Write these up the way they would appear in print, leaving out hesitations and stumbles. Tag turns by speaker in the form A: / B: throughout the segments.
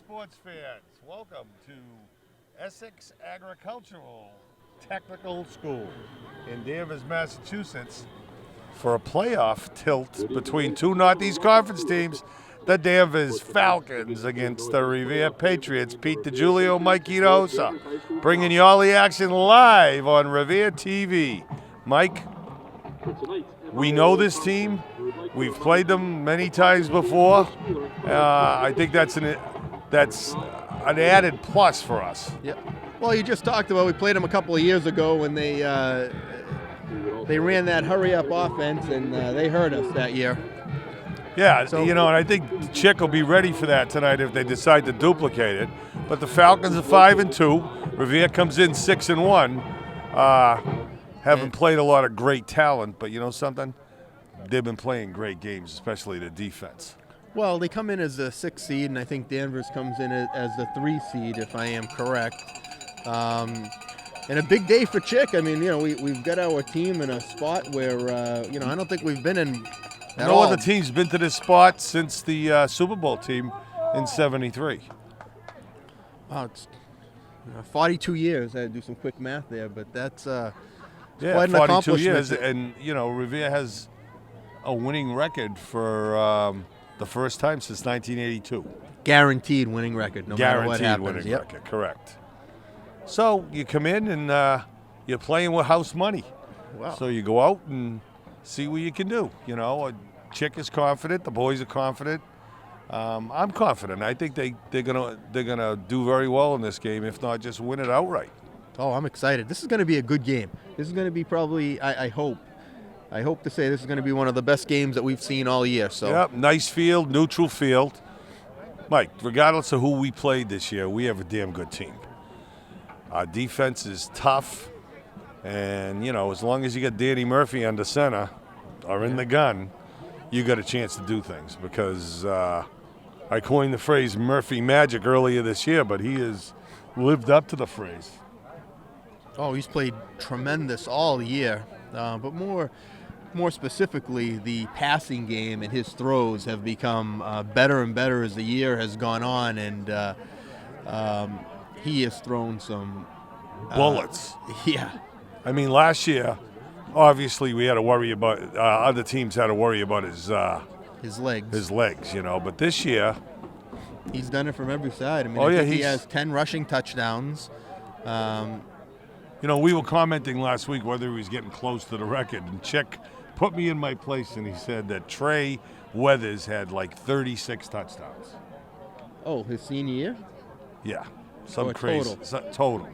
A: sports fans. Welcome to Essex Agricultural Technical School in Danvers, Massachusetts for a playoff tilt between two Northeast Conference teams, the Danvers Falcons against the Revere Patriots. Pete DiGiulio, Mike Itosa, bringing you all the action live on Revere TV. Mike, we know this team. We've played them many times before. I think that's an added plus for us.
B: Yeah. Well, you just talked about we played them a couple of years ago when they ran that hurry-up offense, and they hurt us that year.
A: Yeah, so, and I think Chick will be ready for that tonight if they decide to duplicate it. But the Falcons are 5-2. Revere comes in 6-1. Haven't played a lot of great talent, but you know something? They've been playing great games, especially the defense.
B: Well, they come in as a 6 seed, and I think Danvers comes in as the 3 seed, if I am correct. And a big day for Chick. I mean, we've got our team in a spot where, I don't think we've been in at all.
A: No other team's been to this spot since the Super Bowl team in '73.
B: Wow, it's 42 years. I had to do some quick math there, but that's quite an
A: 42
B: accomplishment.
A: years, and Revere has a winning record for the first time since 1982.
B: Guaranteed winning record, no matter what happens.
A: Guaranteed winning record, correct. So you come in and you're playing with house money.
B: Wow.
A: So you go out and see what you can do. Chick is confident. The boys are confident. I'm confident. I think they're gonna do very well in this game, if not just win it outright.
B: Oh, I'm excited. This is going to be a good game. This is going to be probably, I hope to say this is going to be one of the best games that we've seen all year. So.
A: Yep, nice field, neutral field. Mike, regardless of who we played this year, we have a damn good team. Our defense is tough, and, as long as you get Danny Murphy under center or in the gun, you got a chance to do things because I coined the phrase Murphy Magic earlier this year, but he has lived up to the phrase.
B: Oh, he's played tremendous all year, but more specifically, the passing game and his throws have become better and better as the year has gone on, and he has thrown some
A: bullets.
B: Yeah.
A: I mean, last year, obviously, we had to worry about other teams had to worry about his
B: legs.
A: His legs, But this year,
B: he's done it from every side. I mean, he has 10 rushing touchdowns.
A: We were commenting last week whether he was getting close to the record, and Chick put me in my place, and he said that Trey Weathers had like 36 touchdowns.
B: Oh, his senior year?
A: Yeah, some crazy total.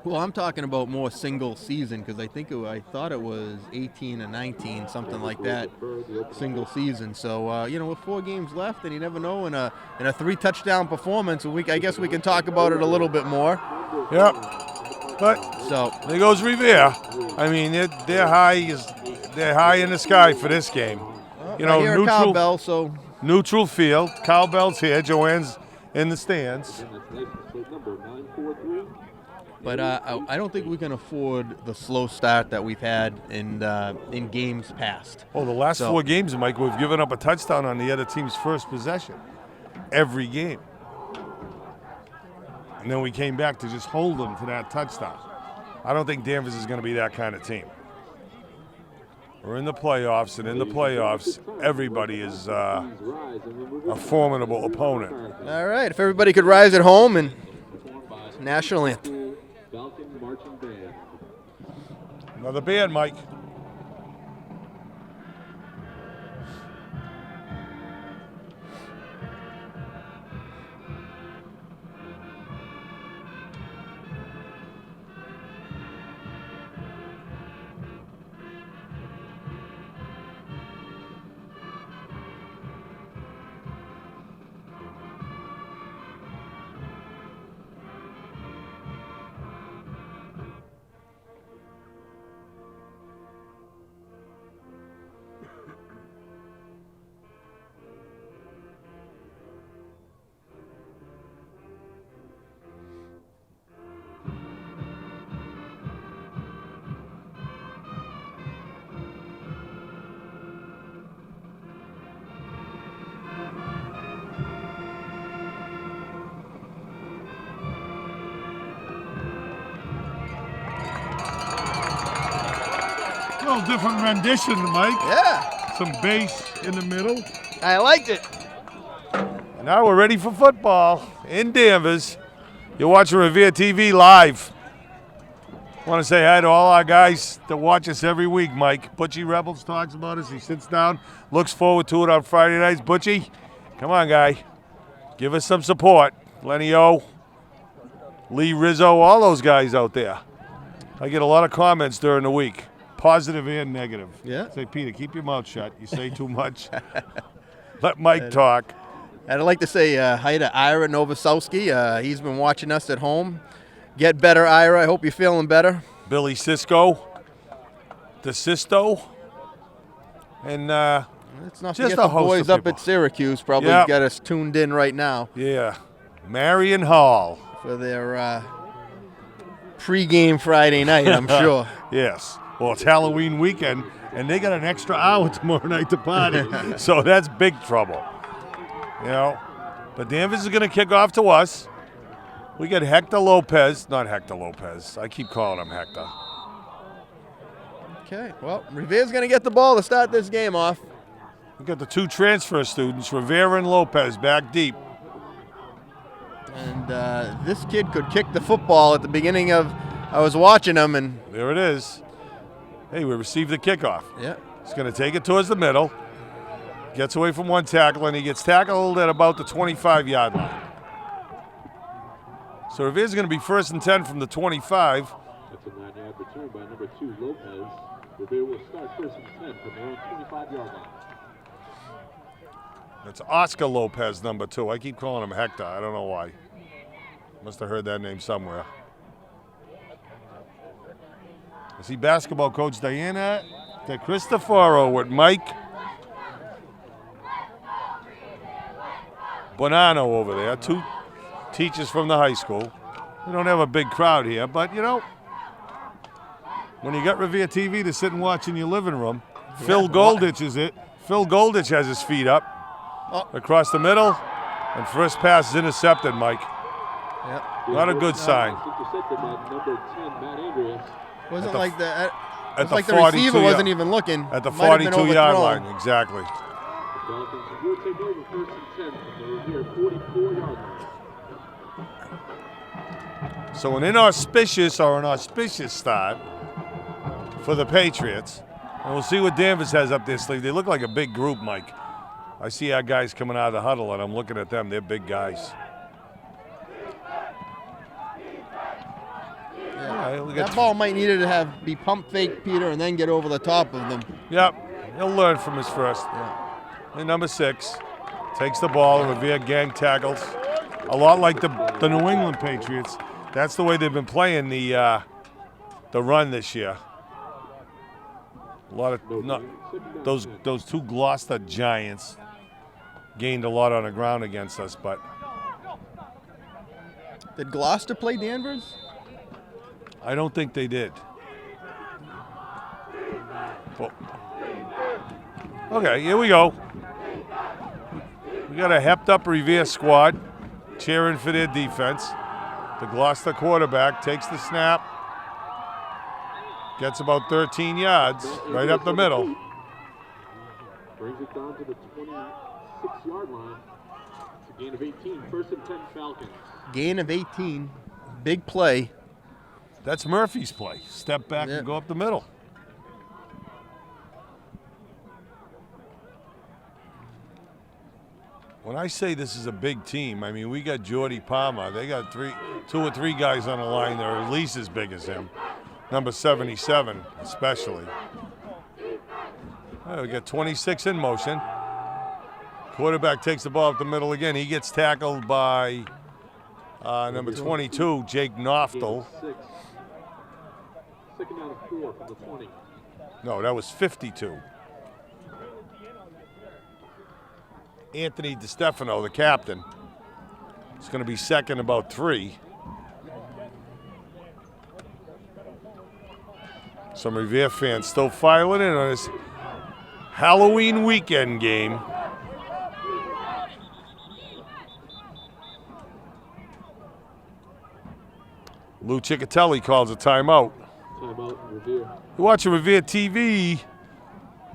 B: Well, I'm talking about more single season because I thought it was 18 and 19, something like that, single season. So with 4 games left, and you never know in a 3-touchdown performance, I guess we can talk about it a little bit more.
A: Yep. But there goes Revere. I mean, they're high in the sky for this game.
B: I hear a cowbell, so
A: neutral field. Cowbell's here. Joanne's in the stands.
B: But I don't think we can afford the slow start that we've had in games past.
A: Oh, the last 4 games, Mike, we've given up a touchdown on the other team's first possession. Every game. And then we came back to just hold them to that touchdown. I don't think Danvers is going to be that kind of team. We're in the playoffs, and in the playoffs, everybody is a formidable opponent.
B: All right, if everybody could rise at home and national anthem.
A: Another band, Mike. little different rendition, Mike.
B: Yeah.
A: Some bass in the middle.
B: I liked it.
A: And now we're ready for football in Danvers. You're watching Revere TV live. I want to say hi to all our guys that watch us every week, Mike. Butchie Rebels talks about us. He sits down, looks forward to it on Friday nights. Butchie, come on, guy. Give us some support. Lenny O, Lee Rizzo, all those guys out there. I get a lot of comments during the week, positive and negative.
B: Yeah.
A: Say, Peter, keep your mouth shut. You say too much. Let Mike talk.
B: I'd like to say hi to Ira Novoselsky. He's been watching us at home. Get better, Ira. I hope you're feeling better.
A: Billy Cisco, DeSisto, and
B: Let's not
A: just
B: forget
A: a
B: the
A: host
B: boys
A: of
B: up
A: people.
B: at Syracuse probably
A: Yep.
B: got us tuned in right now
A: Yeah, Marion Hall.
B: for their pregame Friday night, I'm sure.
A: Yes. Well, it's Halloween weekend, and they got an extra hour tomorrow night to party. So that's big trouble. You know, but Danvers is going to kick off to us. We got Hector Lopez. Not Hector Lopez. I keep calling him Hector.
B: Okay, well, Revere's going to get the ball to start this game off.
A: We got the two transfer students, Rivera and Lopez, back deep.
B: And this kid could kick the football at the beginning of, I was watching him, and
A: There it is. Hey, we received the kickoff.
B: yeah,
A: He's going to take it towards the middle. Gets away from one tackle, and he gets tackled at about the 25-yard line. So Revere's going to be 1st and 10 from the 25.
C: That's a 9-yard return by number 2, Lopez. Revere will start 1st and 10 from their own 25-yard line.
A: That's Oscar Lopez, number 2. I keep calling him Hector. I don't know why. Must have heard that name somewhere. I see basketball coach Diana De Cristoforo with Mike Bonanno over there. 2 teachers from the high school. We don't have a big crowd here, but you know, when you got Revere TV to sit and watch in your living room, Phil Golditch is it. Phil Golditch has his feet up across the middle, and first pass is intercepted, Mike.
B: yeah.
A: Not a good sign.
C: Intercepted by number 10, Matt Andreas.
B: Wasn't
A: the-
B: like that. It
A: at
B: was
A: the
B: like the
A: 42
B: receiver
A: yard-
B: wasn't even looking.
A: At the
B: Might have been
A: 42-yard
B: overthrown.
A: line, exactly.
C: The Falcons will take over 1st and 10 from the Revere 44-yard line.
A: So an inauspicious or an auspicious start for the Patriots. And we'll see what Danvers has up their sleeve. They look like a big group, Mike. I see our guys coming out of the huddle, and I'm looking at them. They're big guys.
B: Yeah.
A: All right, we got
B: That ball might need to be pump fake, Peter, and then get over the top of them.
A: Yep, he'll learn from his first.
B: Yeah.
A: And number 6 takes the ball. Revere gang tackles. A lot like the New England Patriots. That's the way they've been playing the run this year. A lot of those 2 Gloucester Giants gained a lot on the ground against us, but
B: Did Gloucester play Danvers?
A: I don't think they did. Well, okay, here we go. We got a hepped-up Revere squad cheering for their defense. The Gloucester quarterback takes the snap, gets about 13 yards, right up the middle.
C: Brings it down to the 26-yard line. It's a gain of 18. 1st and 10 Falcons.
B: Gain of 18. Big play.
A: That's Murphy's play. Step back
B: Yeah.
A: and go up the middle. When I say this is a big team, I mean we got Jordy Palmer. They got 2 or 3 guys on the line that are at least as big as him. Number 77 especially. All right, we got 26 in motion. Quarterback takes the ball up the middle again. He gets tackled by number 22, Jake Noftel.
C: 6. 2nd down and 4 from the 20.
A: No, that was 52. Anthony DiStefano, the captain, is going to be second about 3. Some Revere fans still filing in on this Halloween weekend game. Lou Ciccatelli calls a timeout.
C: timeout in Revere.
A: You're watching Revere TV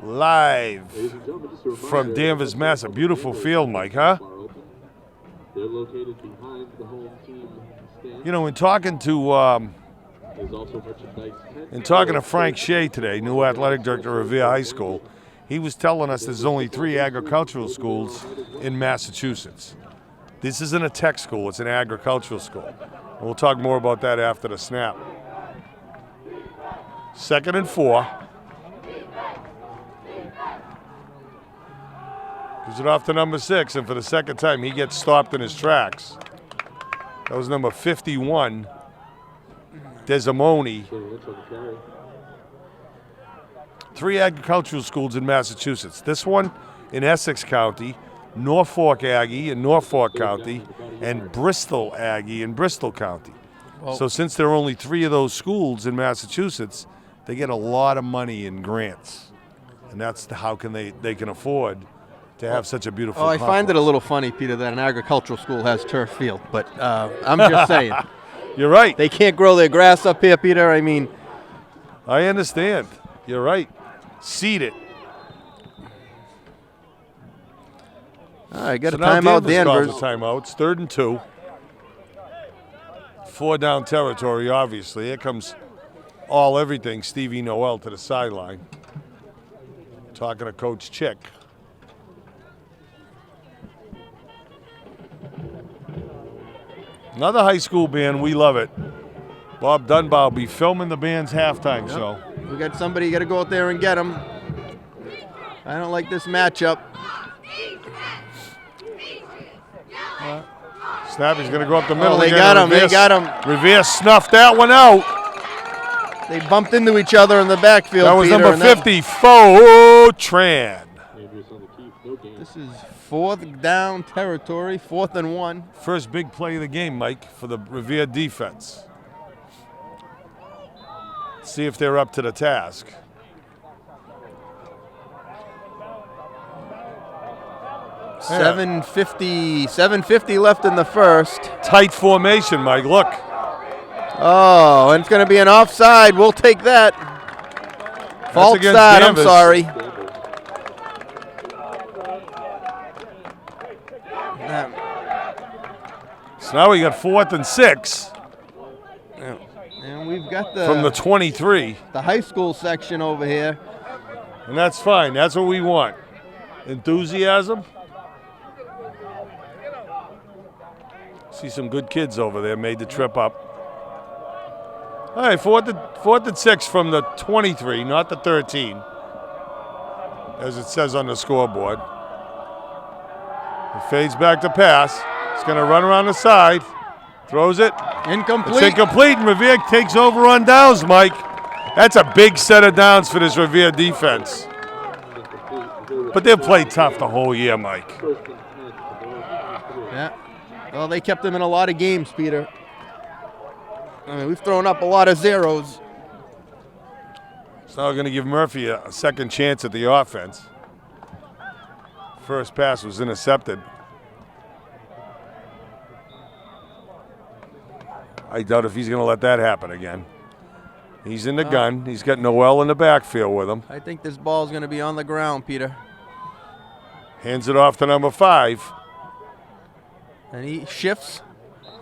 A: live
C: Ladies and gentlemen, just a reminder,
A: from Danvers, Mass. A beautiful field, Mike, huh?
C: They're located behind the home team stand.
A: You know, in talking to
C: There's also merchandise.
A: Frank Shea today, new athletic director of Revere High School, he was telling us there's only 3 agricultural schools in Massachusetts. This isn't a tech school, it's an agricultural school. And we'll talk more about that after the snap. 2nd and 4. Gives it off to number 6, and for the second time, he gets stopped in his tracks. That was number 51, Desimone. 3 agricultural schools in Massachusetts. This one in Essex County, Norfolk Aggie in Norfolk County, and Bristol Aggie in Bristol County.
B: Well,
A: So since there are only 3 of those schools in Massachusetts, they get a lot of money in grants. And that's how can they can afford to have such a beautiful
B: I find it a little funny, Peter, that an agricultural school has turf field, but I'm just saying.
A: You're right.
B: They can't grow their grass up here, Peter. I mean,
A: I understand. You're right. Seed it.
B: all right, got
A: So
B: a
A: now
B: timeout, Danvers.
A: calls a timeout. It's 3rd and 2. 4 down territory, obviously. Here comes everything Stevie Noel to the sideline. Talking to Coach Chick. Another high school band, we love it. Bob Dunbar will be filming the band's halftime show.
B: We got somebody, you got to go out there and get him. I don't like this matchup.
A: Snappy's going to go up the middle
B: they
A: again.
B: got him, they
A: Revere-
B: got him.
A: Revere snuffed that one out.
B: They bumped into each other in the backfield,
A: That was
B: Peter,
A: number
B: and that-
A: 50, Fortran.
B: This is 4th down territory, 4th and 1.
A: First big play of the game, Mike, for the Revere defense. See if they're up to the task. Yeah.
B: 7:50 left in the first.
A: Tight formation, Mike. Look.
B: Oh, and it's going to be an offside. We'll take that. False
A: against
B: start, I'm
A: Danvers.
B: sorry.
A: So now we got 4th and 6
B: And we've got
A: from the 23.
B: the high school section over here.
A: And that's fine. That's what we want. Enthusiasm. See some good kids over there made the trip up. All right, 4th and 6 from the 23, not the 13, as it says on the scoreboard. It fades back to pass. It's going to run around the side. Throws it.
B: Incomplete.
A: It's incomplete, and Revere takes over on downs, Mike. That's a big set of downs for this Revere defense. But they've played tough the whole year, Mike.
B: Yeah. Well, they kept them in a lot of games, Peter. I mean, we've thrown up a lot of zeros.
A: So now we're going to give Murphy a second chance at the offense. First pass was intercepted. I doubt if he's going to let that happen again. He's in the gun. He's got Noel in the backfield with him.
B: I think this ball's going to be on the ground, Peter.
A: Hands it off to number 5.
B: And he shifts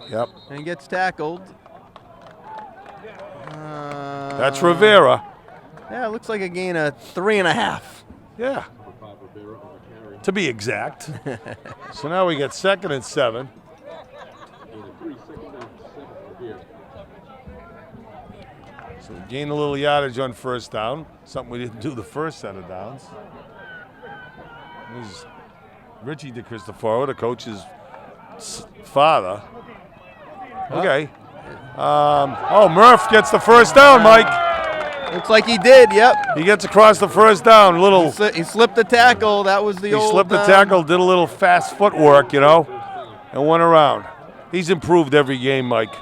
A: Yep.
B: and gets tackled.
A: That's Rivera.
B: Yeah, it looks like a gain of 3.5.
A: Yeah. To be exact. So now we get 2nd and 7. So we gain a little yardage on first down. Something we didn't do the first set of downs. This is Richie DeCristoforo, the coach's father. Okay. Murph gets the first down, Mike.
B: Looks like he did, yep.
A: He gets across the first down.
B: He slipped the tackle. That was the
A: He
B: old...
A: slipped the tackle, did a little fast footwork, and went around. He's improved every game, Mike.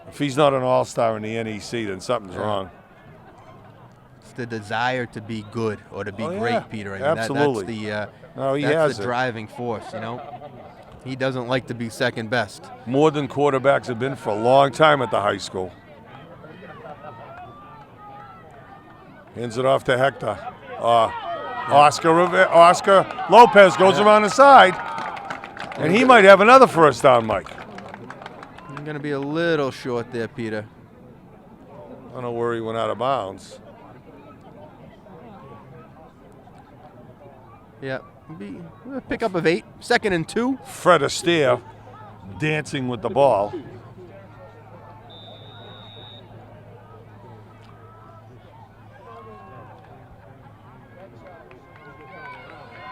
A: If he's not an all-star in the NEC, then something's wrong.
B: It's the desire to be good or to be
A: Oh,
B: great,
A: yeah.
B: Peter. I mean,
A: Absolutely.
B: that's the driving force, He doesn't like to be second best.
A: More than quarterbacks have been for a long time at the high school. Hands it off to Hector. Oscar Lopez goes around the side, and he might have another first down, Mike.
B: I'm going to be a little short there, Peter.
A: I don't know where he went out of bounds.
B: Yeah, a pickup of 8. 2nd and 2.
A: Fred Astaire dancing with the ball.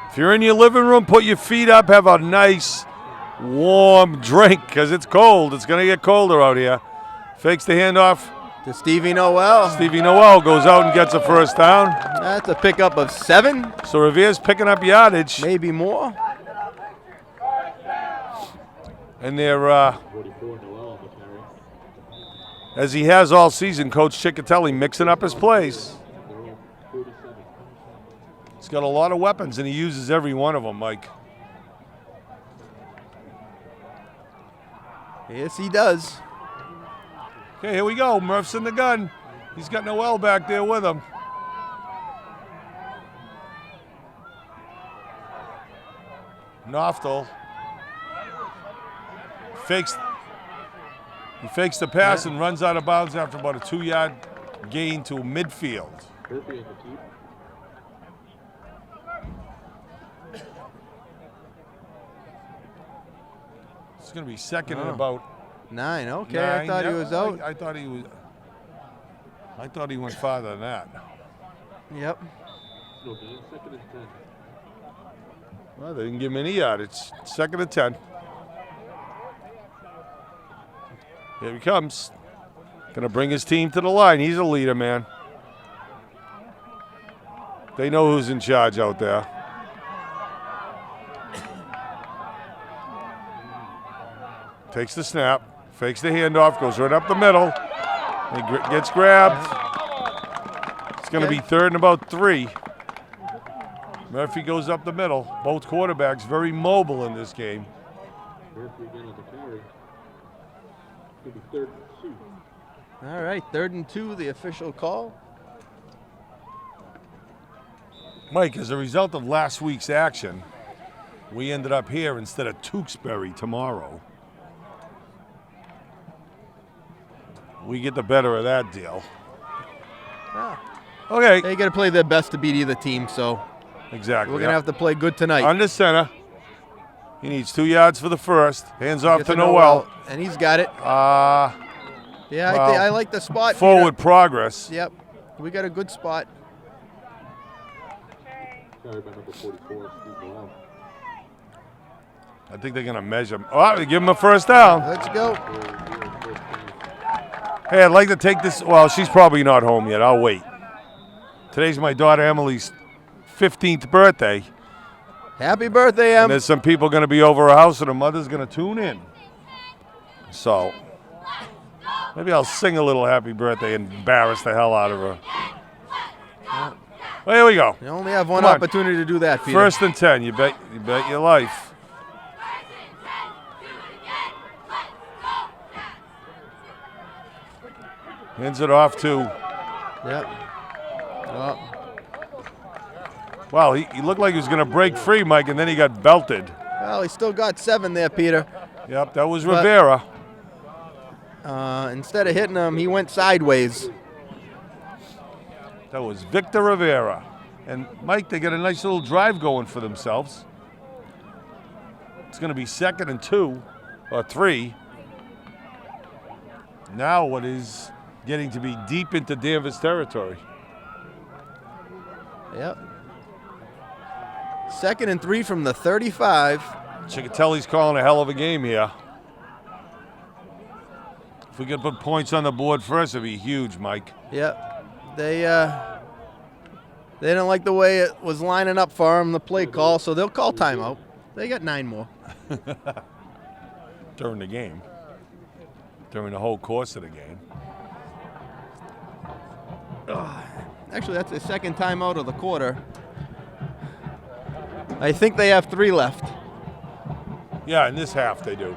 A: If you're in your living room, put your feet up, have a nice warm drink because it's cold. It's going to get colder out here. Fakes the handoff
B: To Stevie Noel.
A: Stevie Noel goes out and gets a first down.
B: That's a pickup of 7.
A: So Revere's picking up yardage.
B: Maybe more.
A: And they're,
C: 44 Noel on the carry.
A: as he has all season, Coach Ciccatelli mixing up his plays.
C: Noel, 47.
A: He's got a lot of weapons, and he uses every one of them, Mike.
B: Yes, he does.
A: Okay, here we go. Murph's in the gun. He's got Noel back there with him. Noftel he fakes the pass and runs out of bounds after about a 2-yard gain to midfield.
C: Murphy in the keep.
A: It's going to be second and about
B: 9. Okay,
A: 9.
B: I thought he was out.
A: I thought he went farther than that.
B: Yep.
C: No gain. 2nd and 10.
A: Well, they didn't give him any yardage. 2nd and 10. Here he comes. Going to bring his team to the line. He's a leader, man. They know who's in charge out there. Takes the snap, fakes the handoff, goes right up the middle. He gets grabbed. It's going to be 3rd and about 3. Murphy goes up the middle. Both quarterbacks very mobile in this game.
C: Murphy again on the carry. It's going to be 3rd and 2.
B: All right, 3rd and 2, the official call.
A: Mike, as a result of last week's action, we ended up here instead of Tewksbury tomorrow. We get the better of that deal. Okay.
B: They got to play their best to beat either team, so
A: Exactly.
B: we're going to have to play good tonight.
A: Under center. He needs 2 yards for the first. Hands off
B: Gets
A: to
B: a
A: Noel.
B: And he's got it. Yeah,
A: well,
B: I like the spot.
A: Forward progress.
B: Yep. We got a good spot.
C: Carry by number 44, Steve Noel.
A: I think they're going to measure him. Oh, they give him a first down.
B: Let's go.
A: Hey, I'd like to take this. Well, she's probably not home yet. I'll wait. Today's my daughter Emily's 15th birthday.
B: Happy birthday,
A: And
B: Em.
A: there's some people going to be over her house, and her mother's going to tune in. So maybe I'll sing a little happy birthday and embarrass the hell out of her. Well, here we go.
B: You only have one
A: Come on.
B: opportunity to do that, Peter.
A: 1st and 10. You bet your life. Hands it off to.
B: Yep. Oh,
A: Wow, he looked like he was going to break free, Mike, and then he got belted.
B: well, he still got 7 there, Peter.
A: Yep, that was
B: But-
A: Rivera.
B: Instead of hitting him, he went sideways.
A: That was Victor Rivera. And, Mike, they got a nice little drive going for themselves. It's going to be 2nd and 2 or 3. Now what is getting to be deep into Danvers territory.
B: Yep. 2nd and 3 from the 35.
A: Ciccatelli's calling a hell of a game here. If we could put points on the board first, it'd be huge, Mike.
B: Yep. They didn't like the way it was lining up for him, the play call, so they'll call timeout. They got 9 more.
A: During the game. During the whole course of the game.
B: Actually, that's the 2nd timeout of the quarter. I think they have 3 left.
A: Yeah, in this half they do.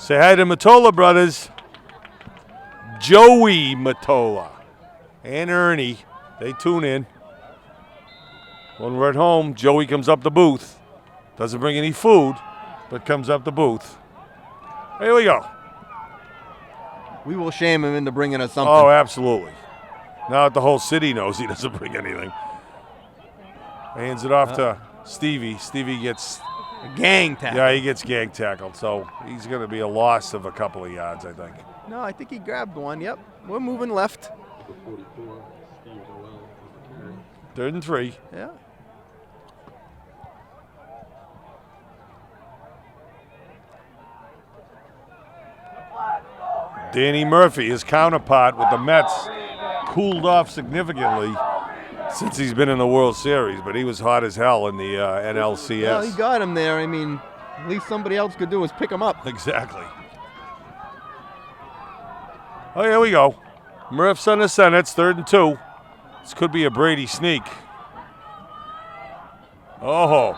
A: Say hi to Matola brothers. Joey Matola and Ernie. They tune in. When we're at home, Joey comes up the booth. Doesn't bring any food, but comes up the booth. Here we go.
B: We will shame him into bringing us something.
A: Oh, absolutely. Now that the whole city knows he doesn't bring anything. Hands it off to Stevie. Stevie gets
B: gang tackle.
A: Yeah, he gets gang tackled, so he's going to be a loss of a couple of yards, I think.
B: No, I think he grabbed one. Yep, we're moving left.
C: 44, Steve Noel,
A: Third and 3.
B: Yeah.
A: Danny Murphy, his counterpart with the Mets, cooled off significantly since he's been in the World Series, but he was hot as hell in the NLCS.
B: Well, he got him there. I mean, at least somebody else could do is pick him up.
A: Exactly. Oh, here we go. Murph's on the center. It's 3rd and 2. This could be a Brady sneak. Oh.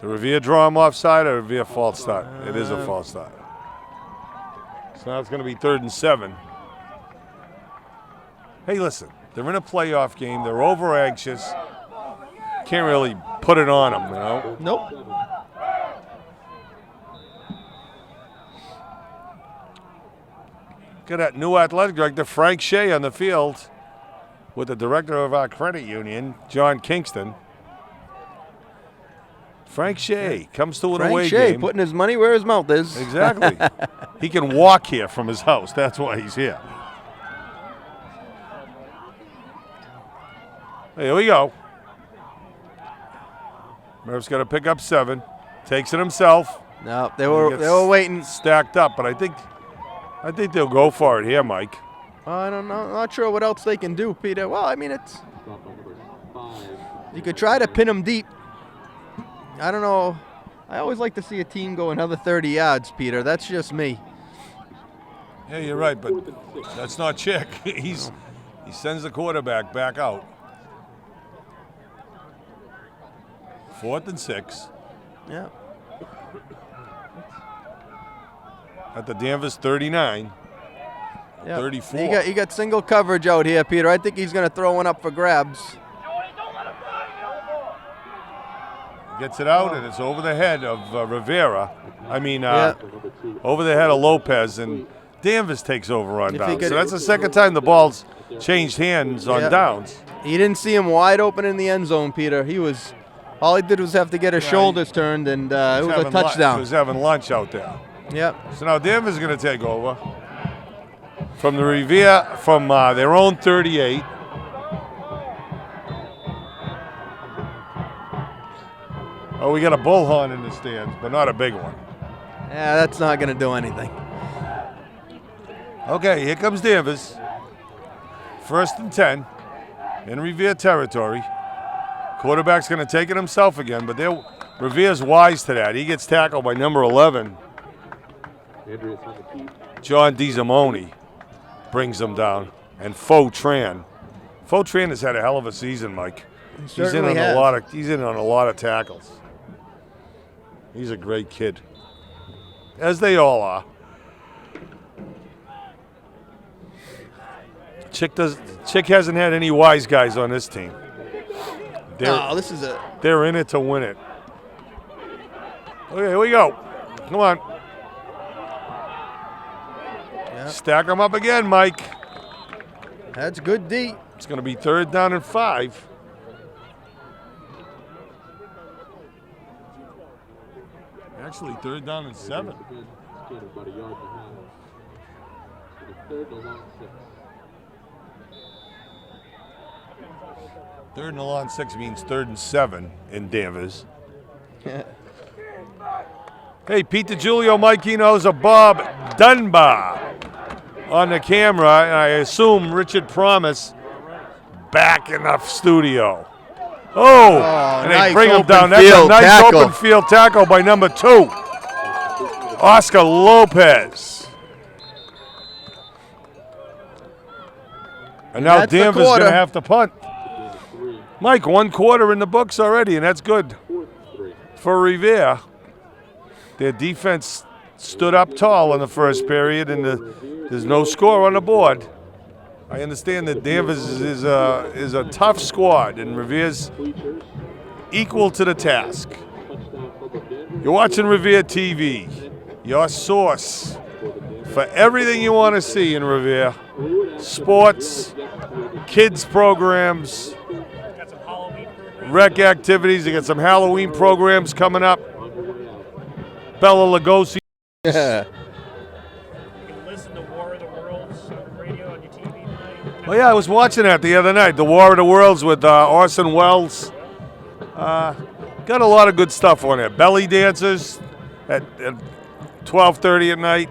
A: The Revere draw him offside or Revere false start? It is a false start. So now it's going to be 3rd and 7. Hey, listen, they're in a playoff game. They're over anxious. Can't really put it on them, you know?
B: Nope.
A: Look at that new athletic director, Frank Shea, on the field with the director of our credit union, John Kingston. Frank Shea comes to an away
B: Frank Shea
A: game.
B: putting his money where his mouth is.
A: Exactly. He can walk here from his house. That's why he's here. Here we go. Murph's got to pick up 7. Takes it himself.
B: No, they were waiting.
A: Stacked up, but I think they'll go for it here, Mike.
B: I don't know. Not sure what else they can do, Peter. Well, I mean, it's you could try to pin them deep. I don't know. I always like to see a team go another 30 yards, Peter. That's just me.
A: Yeah, you're right, but that's not Chick. He sends the quarterback back out. 4th and 6.
B: Yeah.
A: At the Danvers 39.
B: Yeah.
A: 34.
B: You got single coverage out here, Peter. I think he's going to throw one up for grabs.
A: Gets it out, and it's over the head of Rivera. Over the head of Lopez, and Danvers takes over on downs. So that's the second time the ball's changed hands on downs.
B: He didn't see him wide open in the end zone, Peter. All he did was have to get his shoulders turned, and it was a touchdown.
A: He was having lunch out there.
B: Yep.
A: So now Danvers is going to take over from the Revere, from their own 38. Oh, we got a bullhorn in the stands, but not a big one.
B: Yeah, that's not going to do anything.
A: Okay, here comes Danvers. 1st and 10 in Revere territory. Quarterback's going to take it himself again, but Revere's wise to that. He gets tackled by number 11. John DeZimone brings him down, and Faux-Tran. Faux-Tran has had a hell of a season, Mike. He's in on a lot of tackles. He's a great kid, as they all are. Chick hasn't had any wise guys on this team. They're in it to win it. Okay, here we go. Come on.
B: Yep.
A: Stack them up again, Mike.
B: That's good D.
A: It's going to be 3rd down and 5. Actually, 3rd down and 7.
C: About a yard behind. 3rd and long 6.
A: 3rd and long 6 means 3rd and 7 in Danvers. Hey, Pete DiGiulio, Mike Enos, Bob Dunbar on the camera, and I assume Richard Promise back in the studio. And they
B: nice
A: bring him down. That's
B: field
A: a nice
B: tackle.
A: open field tackle by number 2, Oscar Lopez. And now
B: That's the
A: Danvers going to
B: quarter.
A: have to punt. Mike, 1 quarter in the books already, and that's good for Revere. Their defense stood up tall in the first period, and there's no score on the board. I understand that Danvers is a tough squad, and Revere's equal to the task. You're watching Revere TV, your source for everything you want to see in Revere. Sports, kids programs, rec activities. They got some Halloween programs coming up. Bella Lugosi.
B: Yeah.
D: You can listen to War of the Worlds on the radio on your TV tonight.
A: Oh yeah, I was watching that the other night. The War of the Worlds with Orson Welles. Got a lot of good stuff on there. Belly dancers at 12:30 at night.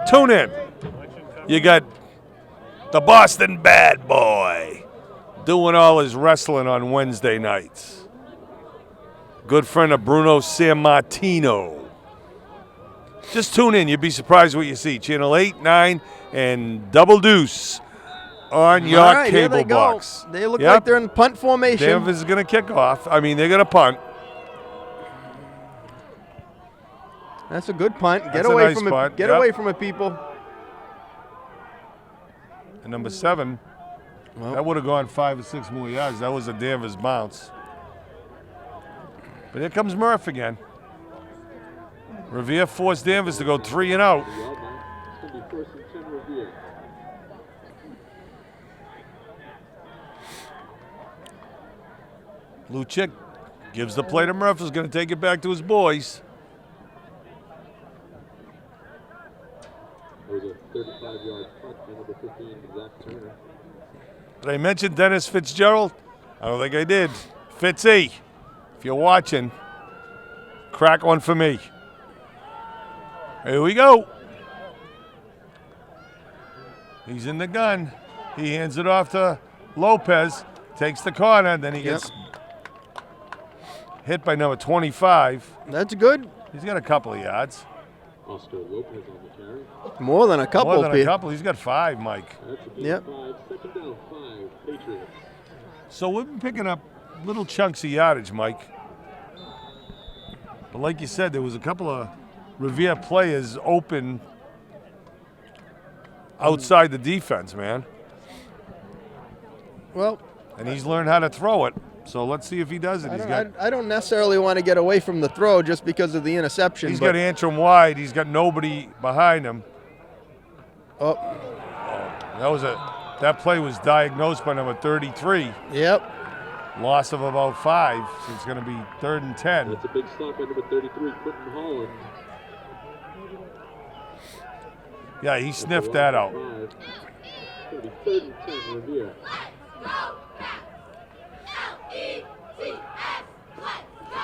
A: Tune in. You got the Boston Bad Boy doing all his wrestling on Wednesday nights. Good friend of Bruno Sammartino. Just tune in. You'd be surprised what you see. Channel 8, 9, and Double Deuce on your
B: All right, here
A: cable
B: they go.
A: box.
B: They look
A: Yep.
B: like they're in punt formation.
A: Danvers is going to kick off. I mean, they're going to punt.
B: That's a good punt. Get
A: That's a
B: away
A: nice
B: from it.
A: punt.
B: Get
A: Yep.
B: away from it, people.
A: And number 7,
B: Well,
A: that would have gone 5 or 6 more yards. That was a Danvers bounce. But here comes Murph again. Revere forced Danvers to go 3 and out.
C: It's going to be first and 10 Revere.
A: Luchik gives the play to Murph, who's going to take it back to his boys.
C: It was a 35-yard punt by number 15, Zach Turner.
A: Did I mention Dennis Fitzgerald? I don't think I did. Fitzy, if you're watching, crack one for me. Here we go. He's in the gun. He hands it off to Lopez, takes the corner, then he gets hit by number 25.
B: that's good.
A: He's got a couple of yards.
C: Oscar Lopez on the carry.
B: More than a couple,
A: More than a
B: Pete.
A: couple. He's got 5, Mike.
C: That's a gain
B: Yep.
C: of 5. Second down, 5, Patriots.
A: So we've been picking up little chunks of yardage, Mike. But like you said, there was a couple of Revere players open outside the defense, man.
B: Well,
A: And he's learned how to throw it. So let's see if he does it.
B: I don't necessarily want to get away from the throw just because of the interception.
A: He's
B: but,
A: got Antrim wide. He's got nobody behind him.
B: Oh,
A: That play was diagnosed by number 33.
B: yep.
A: Loss of about 5. So it's going to be 3rd and 10.
C: That's a big stop by number 33, Quentin Holland.
A: Yeah, he sniffed that out.
C: It's going to be 3rd and 10 Revere.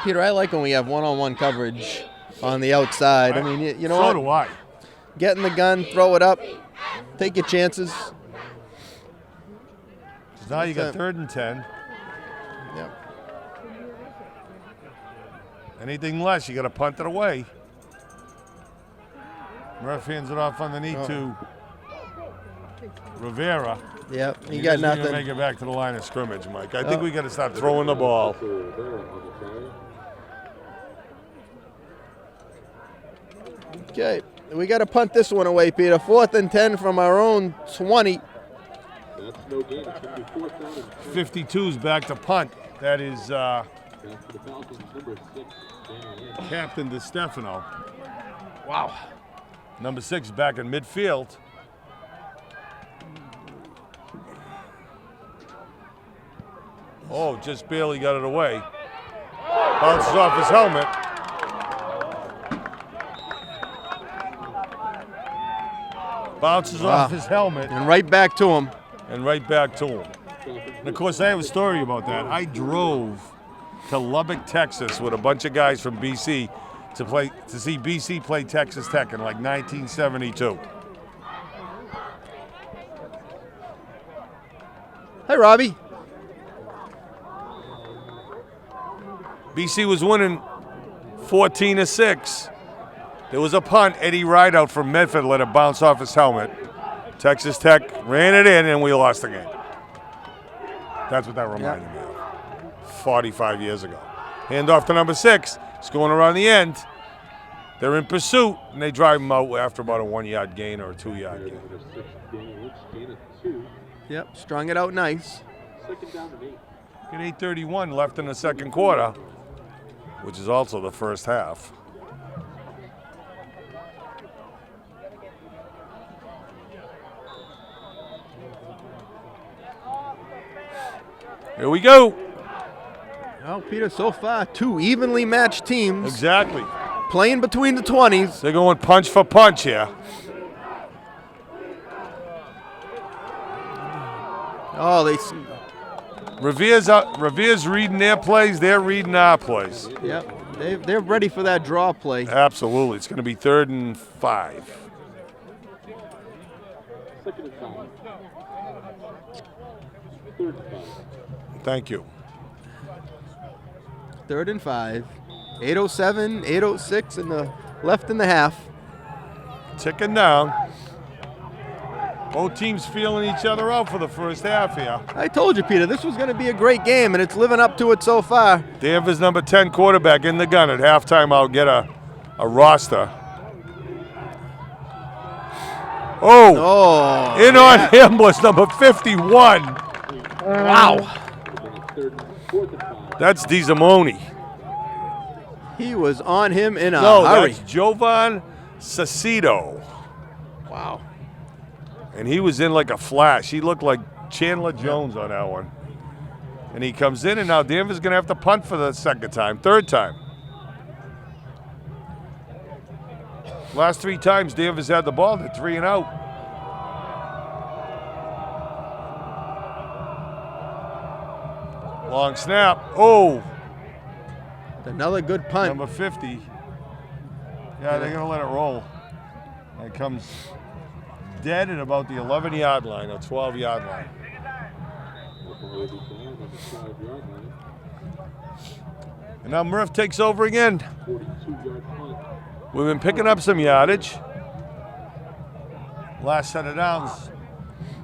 B: Peter, I like when we have one-on-one coverage on the outside. I mean, you know
A: So
B: what?
A: do I.
B: Get in the gun, throw it up, take your chances.
A: Now you got 3rd and 10.
B: Yep.
A: Anything less, you got to punt it away. Murph hands it off underneath to Rivera.
B: Yep. You
A: He
B: got
A: doesn't even
B: nothing.
A: make it back to the line of scrimmage, Mike. I think we got to start throwing the ball.
C: Also Rivera on the carry.
B: Okay. We got to punt this one away, Peter. 4th and 10 from our own 20.
C: That's no gain. It's going to be 4th down and 10.
A: 52's back to punt. That is
C: Back to the Falcons, number 6, Danny Lynch.
A: Captain DeStefano. Wow. Number 6 back in midfield. Oh, just barely got it away. Bounces off his helmet. Bounces off his helmet
B: And right back to him.
A: and right back to him. And of course, I have a story about that. I drove to Lubbock, Texas, with a bunch of guys from BC to see BC play Texas Tech in like 1972.
B: Hi, Robbie.
A: BC was winning 14-6. There was a punt. Eddie Rideout from Medford let it bounce off his helmet. Texas Tech ran it in, and we lost the game. That's what that reminded me of. 45 years ago. Hand off to number 6. It's going around the end. They're in pursuit, and they drive them out after about a 1-yard gain or a 2-yard gain.
C: Gain of 2.
B: Yep, strung it out nice.
C: Second down and 8.
A: Get 8:31 left in the second quarter, which is also the first half. Here we go.
B: Well, Peter, so far, 2 evenly matched teams
A: Exactly.
B: playing between the 20s.
A: They're going punch for punch here.
B: Oh,
A: Revere's reading their plays. They're reading our plays.
B: yep, they're ready for that draw play.
A: Absolutely. It's going to be 3rd and 5.
C: Second and 5. Third and 5.
A: Thank you.
B: 3rd and 5. 8:07, 8:06 left in the half.
A: Ticking down. Both teams feeling each other out for the first half here.
B: I told you, Peter, this was going to be a great game, and it's living up to it so far.
A: Danvers number 10 quarterback in the gun. At halftime, I'll get a roster.
B: Oh,
A: In on him was number 51.
B: wow.
C: Third and 4th and 5.
A: That's DiZamoni.
B: He was on him in a
A: No,
B: hurry.
A: that's Jovan Sacido.
B: Wow.
A: And he was in like a flash. He looked like Chandler Jones on that one. And he comes in, and now Danvers is going to have to punt for the third time. Last 3 times Danvers had the ball, they're 3 and out. Long snap. Oh,
B: Another good punt.
A: number 50. Yeah, they're going to let it roll. It comes dead at about the 11-yard line or 12-yard line.
C: Will be down on the 5-yard line.
A: And now Murph takes over again.
C: 42-yard punt.
A: We've been picking up some yardage. Last set of downs,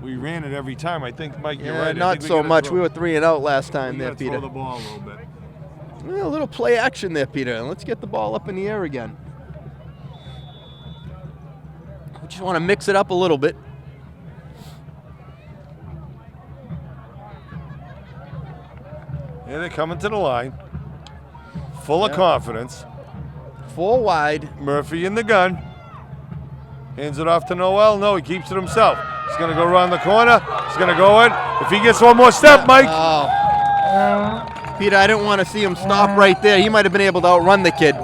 A: we ran it every time. I think, Mike, you're
B: Yeah,
A: right. I
B: not
A: think
B: so
A: gotta
B: much.
A: throw-
B: We were 3 and out last time
A: we
B: there,
A: gotta
B: Peter.
A: throw the ball a little bit.
B: Well, a little play action there, Peter. And let's get the ball up in the air again. We just want to mix it up a little bit.
A: Yeah, they're coming to the line. Full of confidence.
B: 4 wide.
A: Murphy in the gun. Hands it off to Noel. No, he keeps it himself. He's going to go around the corner. He's going to go in. If he gets one more step, Mike.
B: Oh. Peter, I didn't want to see him stop right there. He might have been able to outrun the kid.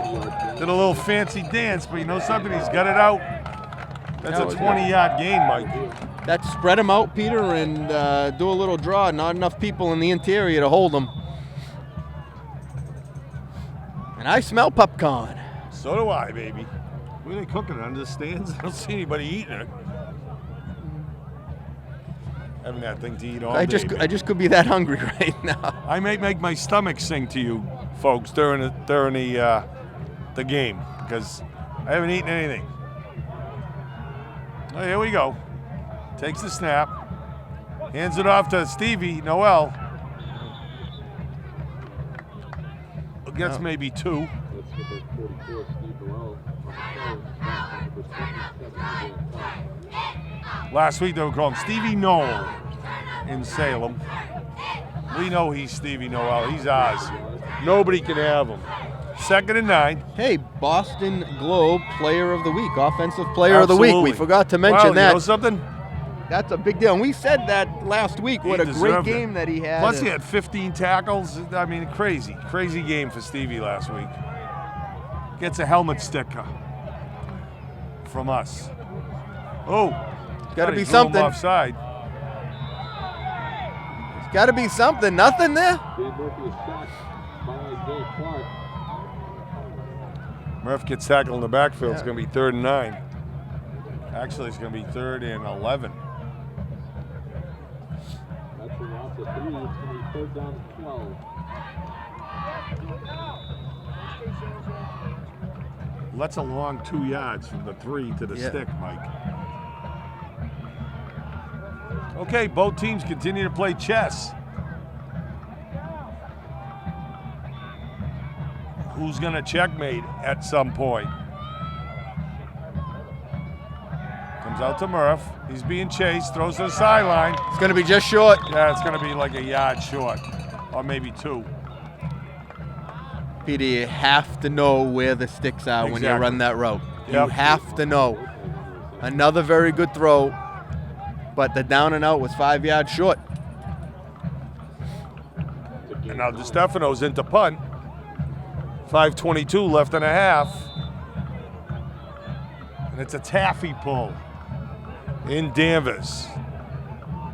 A: Did a little fancy dance, but you know something? He's got it out. That's
B: That
A: a
B: was
A: 20-yard gain, Mike.
B: That spread him out, Peter, and do a little draw. Not enough people in the interior to hold him. And I smell popcorn.
A: So do I, baby. Where are they cooking it? Under the stands? I don't see anybody eating it. Having that thing to eat all
B: I
A: day.
B: just could be that hungry right now.
A: I may make my stomach sing to you folks during the game because I haven't eaten anything. Oh, here we go. Takes the snap. Hands it off to Stevie Noel. Gets maybe 2.
C: That's number 44, Steve Noel. On the phone. Number 27.
A: Last week they were calling Stevie Noel in Salem. We know he's Stevie Noel. He's ours. Nobody can have him. 2nd and 9.
B: Hey, Boston Globe Player of the Week, Offensive Player of the Week. We
A: Absolutely.
B: forgot to mention
A: Wow,
B: that.
A: You know something?
B: That's a big deal. And we said that last week. What a great
A: deserved it.
B: game that he had.
A: Plus he had 15 tackles. I mean, crazy game for Stevie last week. Gets a helmet sticker from us. Oh,
B: Gotta be
A: he threw him
B: something.
A: offside.
B: It's got to be something. Nothing there?
C: Dan Murphy is sacked by Dave Clark.
A: Murph gets tackled in the backfield. It's
B: Yeah.
A: going to be 3rd and 9. Actually, it's going to be 3rd and 11.
C: That's a loss of 3. It's going to be 3rd down and 12.
A: That's a long 2 yards from the 3 to the stick, Mike. Okay, both teams continue to play chess. Who's going to checkmate at some point? Comes out to Murph. He's being chased. Throws to the sideline.
B: It's going to be just short.
A: Yeah, it's going to be like a yard short, or maybe 2.
B: Peter, you have to know where the sticks are when you
A: Exactly.
B: run that route. You
A: Yep.
B: have to know. Another very good throw, but the down and out was 5 yards short.
A: And now DeStefano's into punt. 5:22 left and a half. And it's a taffy pull in Danvers.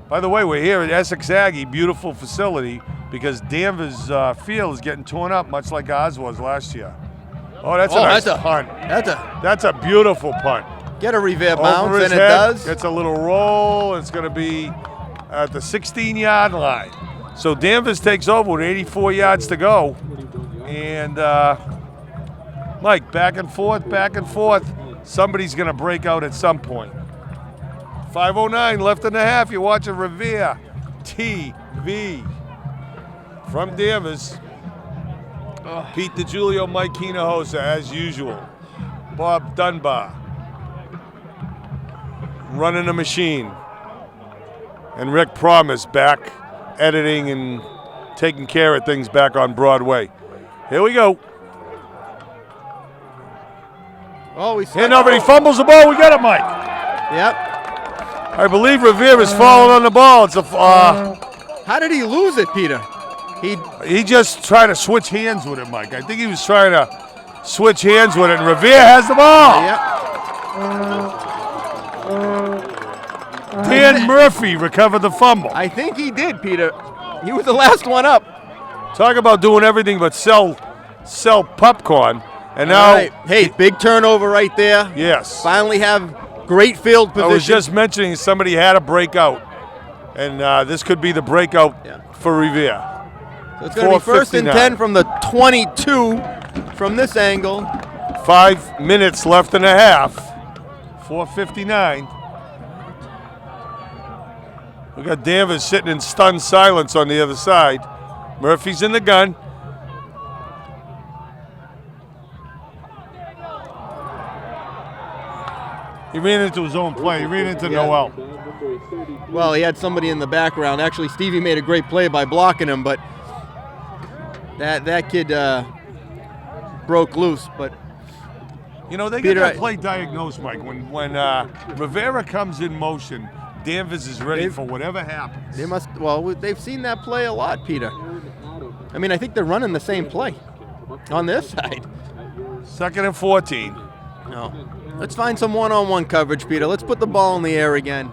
A: By the way, we're here at Essex Aggie, beautiful facility, because Danvers field is getting torn up, much like ours was last year. Oh, that's a nice punt. That's a beautiful punt.
B: Get a Revere
A: Over
B: bounce,
A: his
B: and it
A: head,
B: does.
A: It's a little roll. It's going to be at the 16-yard line. So Danvers takes over with 84 yards to go. And, Mike, back and forth, back and forth. Somebody's going to break out at some point. 5:09 left and a half. You're watching Revere TV from Danvers. Pete DiGiulio, Mike Hinojosa, as usual. Bob Dunbar running the machine. And Rick Promise back editing and taking care of things back on Broadway. Here we go.
B: Oh, he's
A: And nobody fumbles the ball. We got it, Mike.
B: Yep.
A: I believe Revere is falling on the ball. It's a.
B: How did he lose it, Peter?
A: He just tried to switch hands with it, Mike. I think he was trying to switch hands with it, and Revere has the ball.
B: Yep.
A: Dan Murphy recovered the fumble.
B: I think he did, Peter. He was the last one up.
A: Talk about doing everything but sell popcorn. And now,
B: All right. Hey, big turnover right there.
A: Yes.
B: Finally have great field position.
A: I was just mentioning somebody had a breakout, and this could be the breakout for Revere.
B: So it's going to be 1st and 10 from the 22 from this angle.
A: 5 minutes left and a half. 4:59. We got Danvers sitting in stunned silence on the other side. Murphy's in the gun. He ran into his own play. He ran into Noel.
B: Well, he had somebody in the background. Actually, Stevie made a great play by blocking him, but that kid broke loose. But
A: you know, they
B: Peter,
A: get that play diagnosed, Mike. When Rivera comes in motion, Danvers is ready for whatever happens.
B: They must. Well, they've seen that play a lot, Peter. I mean, I think they're running the same play on this side.
A: 2nd and 14.
B: No. Let's find some one-on-one coverage, Peter. Let's put the ball in the air again.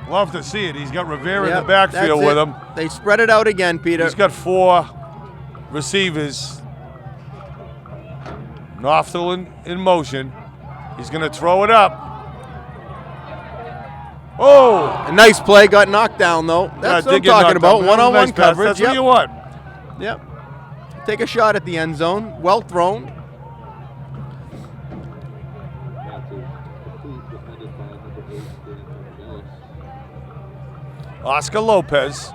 A: Love to see it. He's got Rivera in
B: Yep,
A: the backfield
B: that's
A: with
B: it.
A: him.
B: They spread it out again, Peter.
A: He's got 4 receivers. Knopfel in motion. He's going to throw it up. Oh!
B: A nice play, got knocked down, though. That's what I'm talking about, one-on-one coverage.
A: That's what you want.
B: Yep. Take a shot at the end zone. Well thrown.
A: Oscar Lopez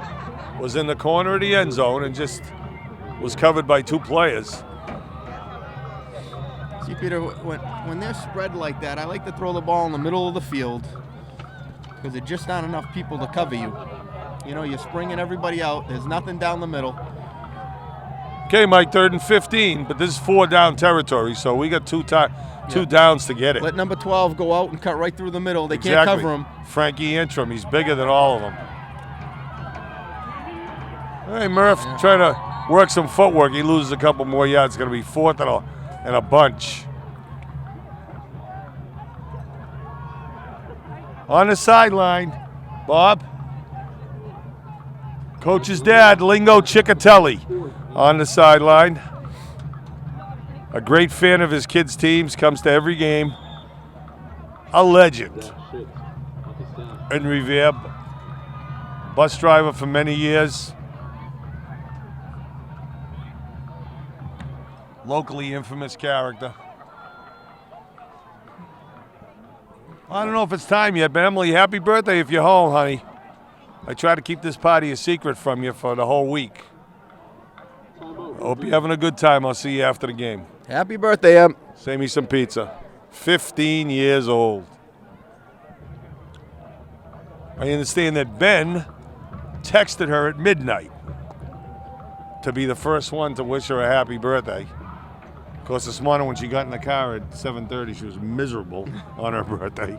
A: was in the corner of the end zone and just was covered by 2 players.
B: See, Peter, when they're spread like that, I like to throw the ball in the middle of the field because there's just not enough people to cover you. You know, you're springing everybody out. There's nothing down the middle.
A: Okay, Mike, 3rd and 15, but this is 4 down territory, so we got two downs to get it.
B: Let number 12 go out and cut right through the middle. They
A: Exactly.
B: can't cover him.
A: Frankie Antrim, he's bigger than all of them. Hey, Murph trying to work some footwork. He loses a couple more yards. It's going to be 4th and a bunch. On the sideline, Bob. Coach's dad, Lingo Ciccatelli, on the sideline. A great fan of his kids' teams, comes to every game. A legend in Revere. Bus driver for many years. Locally infamous character. I don't know if it's time yet, but Emily, happy birthday if you're home, honey. I try to keep this party a secret from you for the whole week. I hope you're having a good time. I'll see you after the game.
B: Happy birthday, Em.
A: Save me some pizza. 15 years old. I understand that Ben texted her at midnight to be the first one to wish her a happy birthday. Of course, this morning when she got in the car at 7:30, she was miserable on her birthday.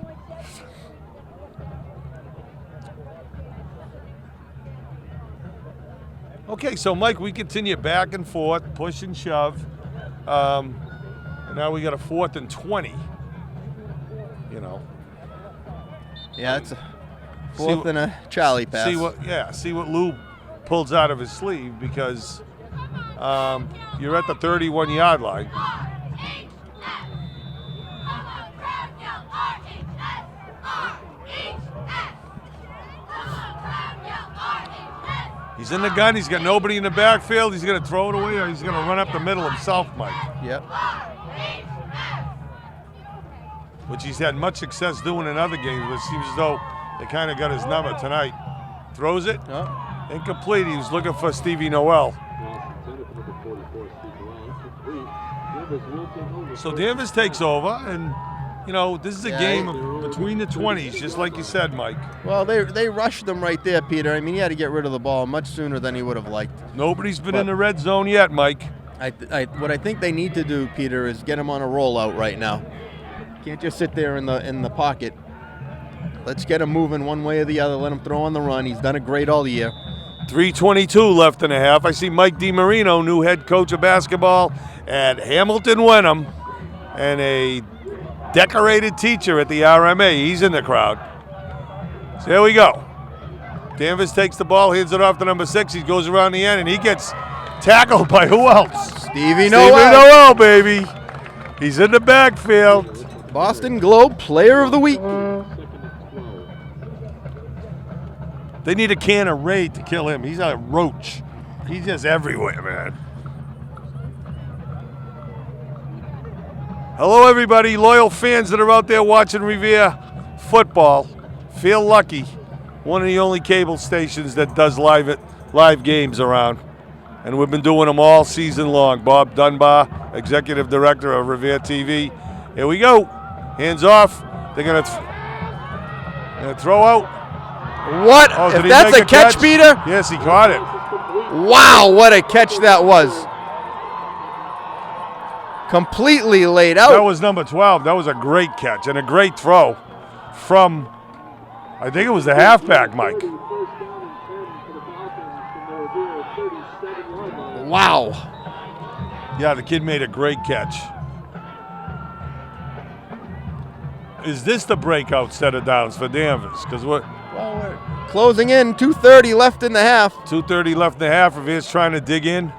A: Okay, so Mike, we continue back and forth, push and shove. And now we got a 4th and 20. You know.
B: Yeah, it's a 4th and a Charlie pass.
A: See what Lou pulls out of his sleeve, because you're at the 31-yard line. He's in the gun. He's got nobody in the backfield. He's going to throw it away, or he's going to run up the middle himself, Mike.
B: Yep.
A: Which he's had much success doing in other games, but it seems as though they kind of got his number tonight. Throws it.
B: Oh.
A: Incomplete. He was looking for Stevie Noel. So Danvers takes over, and you know, this is a game between the 20s, just like you said, Mike.
B: Well, they rushed them right there, Peter. I mean, he had to get rid of the ball much sooner than he would have liked.
A: Nobody's been in the red zone yet, Mike.
B: What I think they need to do, Peter, is get him on a rollout right now. Can't just sit there in the pocket. Let's get him moving one way or the other. Let him throw on the run. He's done it great all year.
A: 3:22 left in a half. I see Mike DiMarino, new head coach of basketball at Hamilton Wenham, and a decorated teacher at the RMA. He's in the crowd. So here we go. Danvers takes the ball, hands it off to number 6. He goes around the end, and he gets tackled by who else?
B: Stevie Noel.
A: Stevie Noel, baby. He's in the backfield.
B: Boston Globe Player of the Week.
A: They need a can of Raid to kill him. He's a roach. He's just everywhere, man. Hello, everybody. Loyal fans that are out there watching Revere football. Feel lucky. One of the only cable stations that does live games around. And we've been doing them all season long. Bob Dunbar, Executive Director of Revere TV. Here we go. Hands off. They're going to throw out.
B: What?
A: Oh,
B: if that's a catch, Peter?
A: Yes, he caught it.
B: Wow, what a catch that was. Completely laid out.
A: That was number 12. That was a great catch and a great throw from, I think it was the halfback, Mike.
B: Wow.
A: Yeah, the kid made a great catch. Is this the breakout set of downs for Danvers? Because we're
B: closing in, 2:30 left in the half.
A: 2:30 left in the half. Revere's trying to dig in.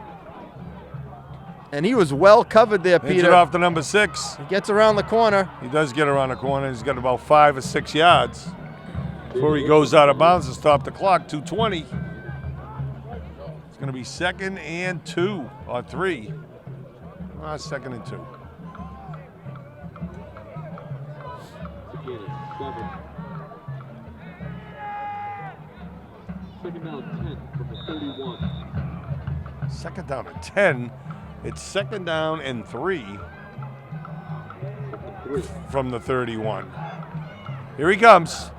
B: And he was well covered there,
A: Hands
B: Peter.
A: it off to number 6.
B: He gets around the corner.
A: He does get around the corner. He's got about 5 or 6 yards before he goes out of bounds to stop the clock. 2:20. It's going to be 2nd and 2 or 3. 2nd and 2.
C: Second down 10 from the 31.
A: Second down and 10. It's 2nd down and 3 from the 31. Here he comes.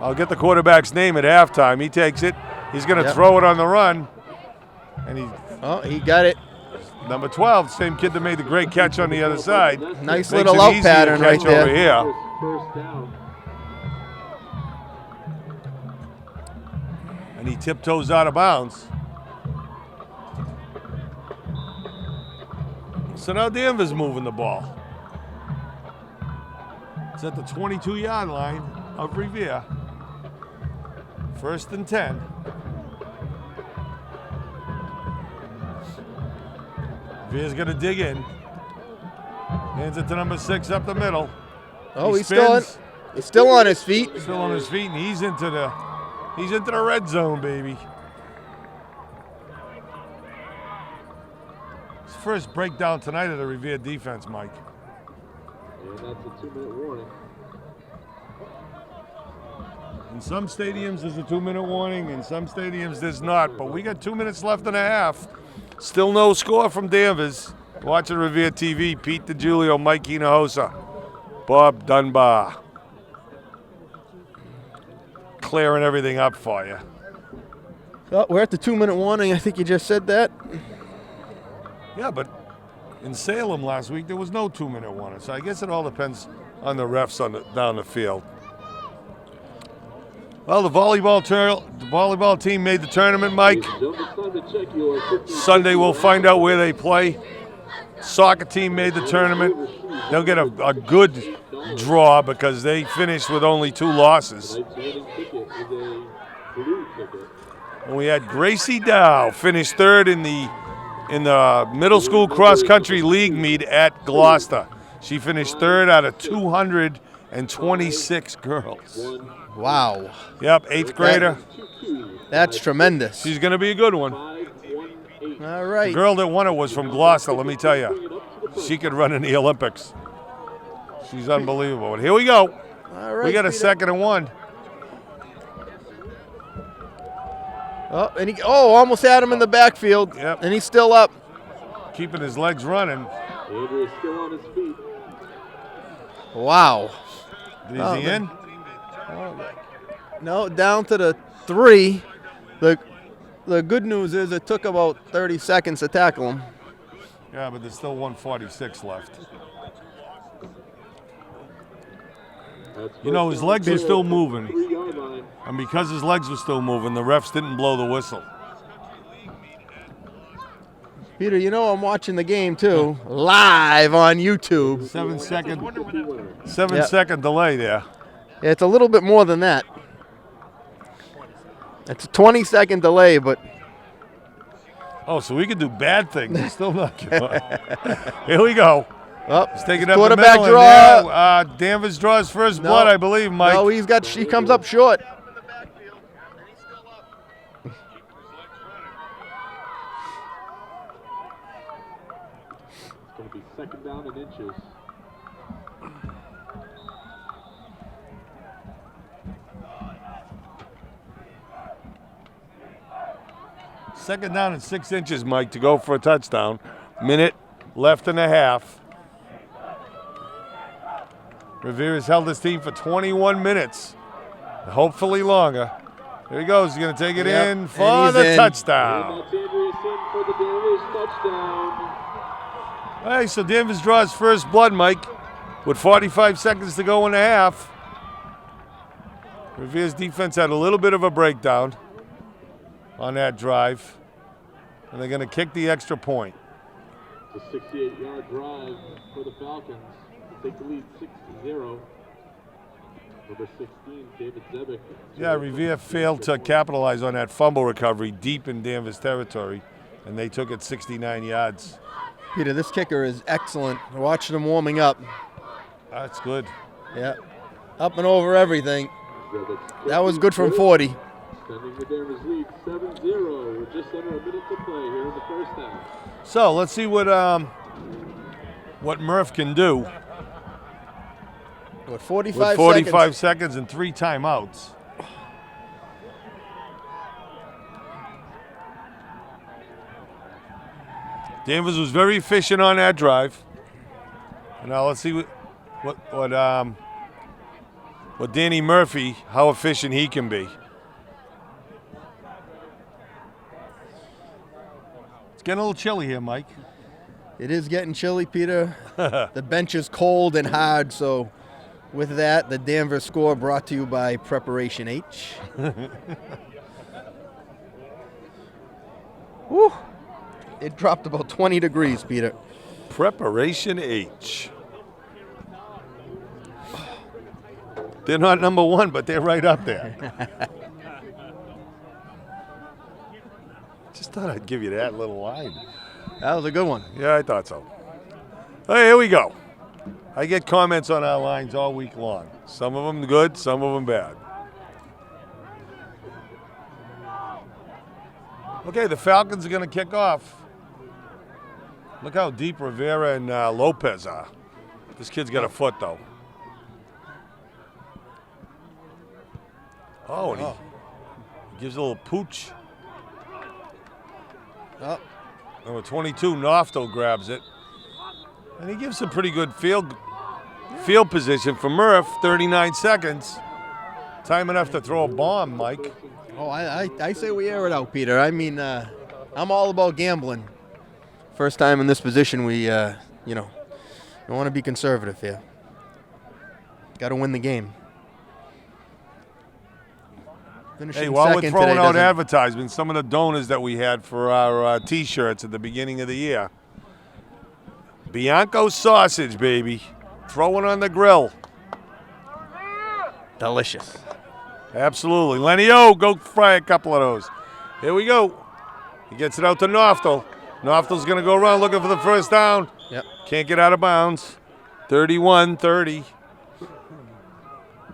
A: I'll get the quarterback's name at halftime. He takes it. He's going to throw it on the run. And
B: he got it.
A: Number 12, same kid that made the great catch on the other side.
B: Nice little out pattern right there.
A: Over here.
C: First down.
A: And he tiptoes out of bounds. So now Danvers moving the ball. It's at the 22-yard line of Revere. 1st and 10. Revere's going to dig in. Hands it to number 6 up the middle.
B: Oh,
A: He
B: he's still on his feet.
A: Still on his feet, and he's into the red zone, baby. His first breakdown tonight of the Revere defense, Mike.
C: And that's a 2-minute warning.
A: In some stadiums, there's a 2-minute warning. In some stadiums, there's not. But we got 2 minutes left in a half. Still no score from Danvers. Watching Revere TV, Pete DiGiulio, Mike Hinojosa, Bob Dunbar. clearing everything up for you.
B: Oh, we're at the 2-minute warning. I think you just said that.
A: Yeah, but in Salem last week, there was no 2-minute warning. So I guess it all depends on the refs down the field. Well, the volleyball team made the tournament, Mike. Sunday we'll find out where they play. Soccer team made the tournament. They'll get a good draw because they finished with only 2 losses. And we had Gracie Dow finish 3rd in the middle school cross country league meet at Gloucester. She finished 3rd out of 226 girls.
B: Wow.
A: Yep, 8th grader.
B: That's tremendous.
A: She's going to be a good one.
B: All right.
A: The girl that won it was from Gloucester, let me tell you. She could run in the Olympics. She's unbelievable. But here we go.
B: All right,
A: We got a
B: Peter.
A: 2nd and 1.
B: Oh, and almost had him in the backfield.
A: Yep.
B: And he's still up.
A: Keeping his legs running.
C: Andrew is still on his feet.
B: Wow.
A: Is he in?
B: No, down to the 3. The good news is it took about 30 seconds to tackle him.
A: Yeah, but there's still 146 left. You know, his legs were still moving. And because his legs were still moving, the refs didn't blow the whistle.
B: Peter, you know I'm watching the game too, live on YouTube.
A: 7 second delay there.
B: Yeah, it's a little bit more than that. It's a 20-second delay, but
A: Oh, so we can do bad things and still not give up. Here we go.
B: oh,
A: Let's take it up the
B: quarterback
A: middle.
B: draw.
A: And Danvers draws first blood, I believe, Mike.
B: No, he comes up short.
C: It's going to be 2nd down and inches.
A: Second down and 6 inches, Mike, to go for a touchdown. Minute left and a half. Rivera's held his team for 21 minutes, hopefully longer. Here he goes. He's going to take it in for the touchdown.
C: And that's Andrew for the Danvers touchdown.
A: Hey, so Danvers draws first blood, Mike, with 45 seconds to go in the half. Rivera's defense had a little bit of a breakdown on that drive, and they're going to kick the extra point.
C: It's a 68-yard drive for the Falcons to take the lead 6-0. Number 16, David Zebick.
A: Yeah, Revere failed to capitalize on that fumble recovery deep in Danvers territory, and they took it 69 yards.
B: Peter, this kicker is excellent. Watching him warming up.
A: That's good.
B: Yeah, up and over everything. That was good from 40.
C: Extending the Danvers lead 7-0 with just under a minute to play here in the first half.
A: So let's see what Murph can do
B: With 45
A: with 45
B: seconds.
A: seconds and 3 timeouts. Danvers was very efficient on that drive. Now let's see what Danny Murphy, how efficient he can be. It's getting a little chilly here, Mike.
B: It is getting chilly, Peter. The bench is cold and hard, so with that, the Danvers score brought to you by Preparation H. Whew. It dropped about 20 degrees, Peter.
A: Preparation H. They're not number 1, but they're right up there. Just thought I'd give you that little line.
B: That was a good one.
A: Yeah, I thought so. Hey, here we go. I get comments on our lines all week long. Some of them good, some of them bad. Okay, the Falcons are going to kick off. Look how deep Rivera and Lopez are. This kid's got a foot, though. Oh, and he gives a little pooch.
B: Oh,
A: Number 22, Nofto grabs it. And he gives some pretty good field position for Murph, 39 seconds Time enough to throw a bomb, Mike.
B: Oh, I say we air it out, Peter. I mean, I'm all about gambling. First time in this position, we, you know, we want to be conservative here. Got to win the game. Finishing
A: Hey, while we're
B: second
A: throwing
B: today
A: out
B: doesn't-
A: advertisements, some of the donors that we had for our T-shirts at the beginning of the year. Bianco sausage, baby. Throwing on the grill.
B: Delicious.
A: Absolutely. Lenny O, go fry a couple of those. Here we go. He gets it out to Noftel. Noftel's going to go around looking for the first down.
B: Yep.
A: Can't get out of bounds. 31-30.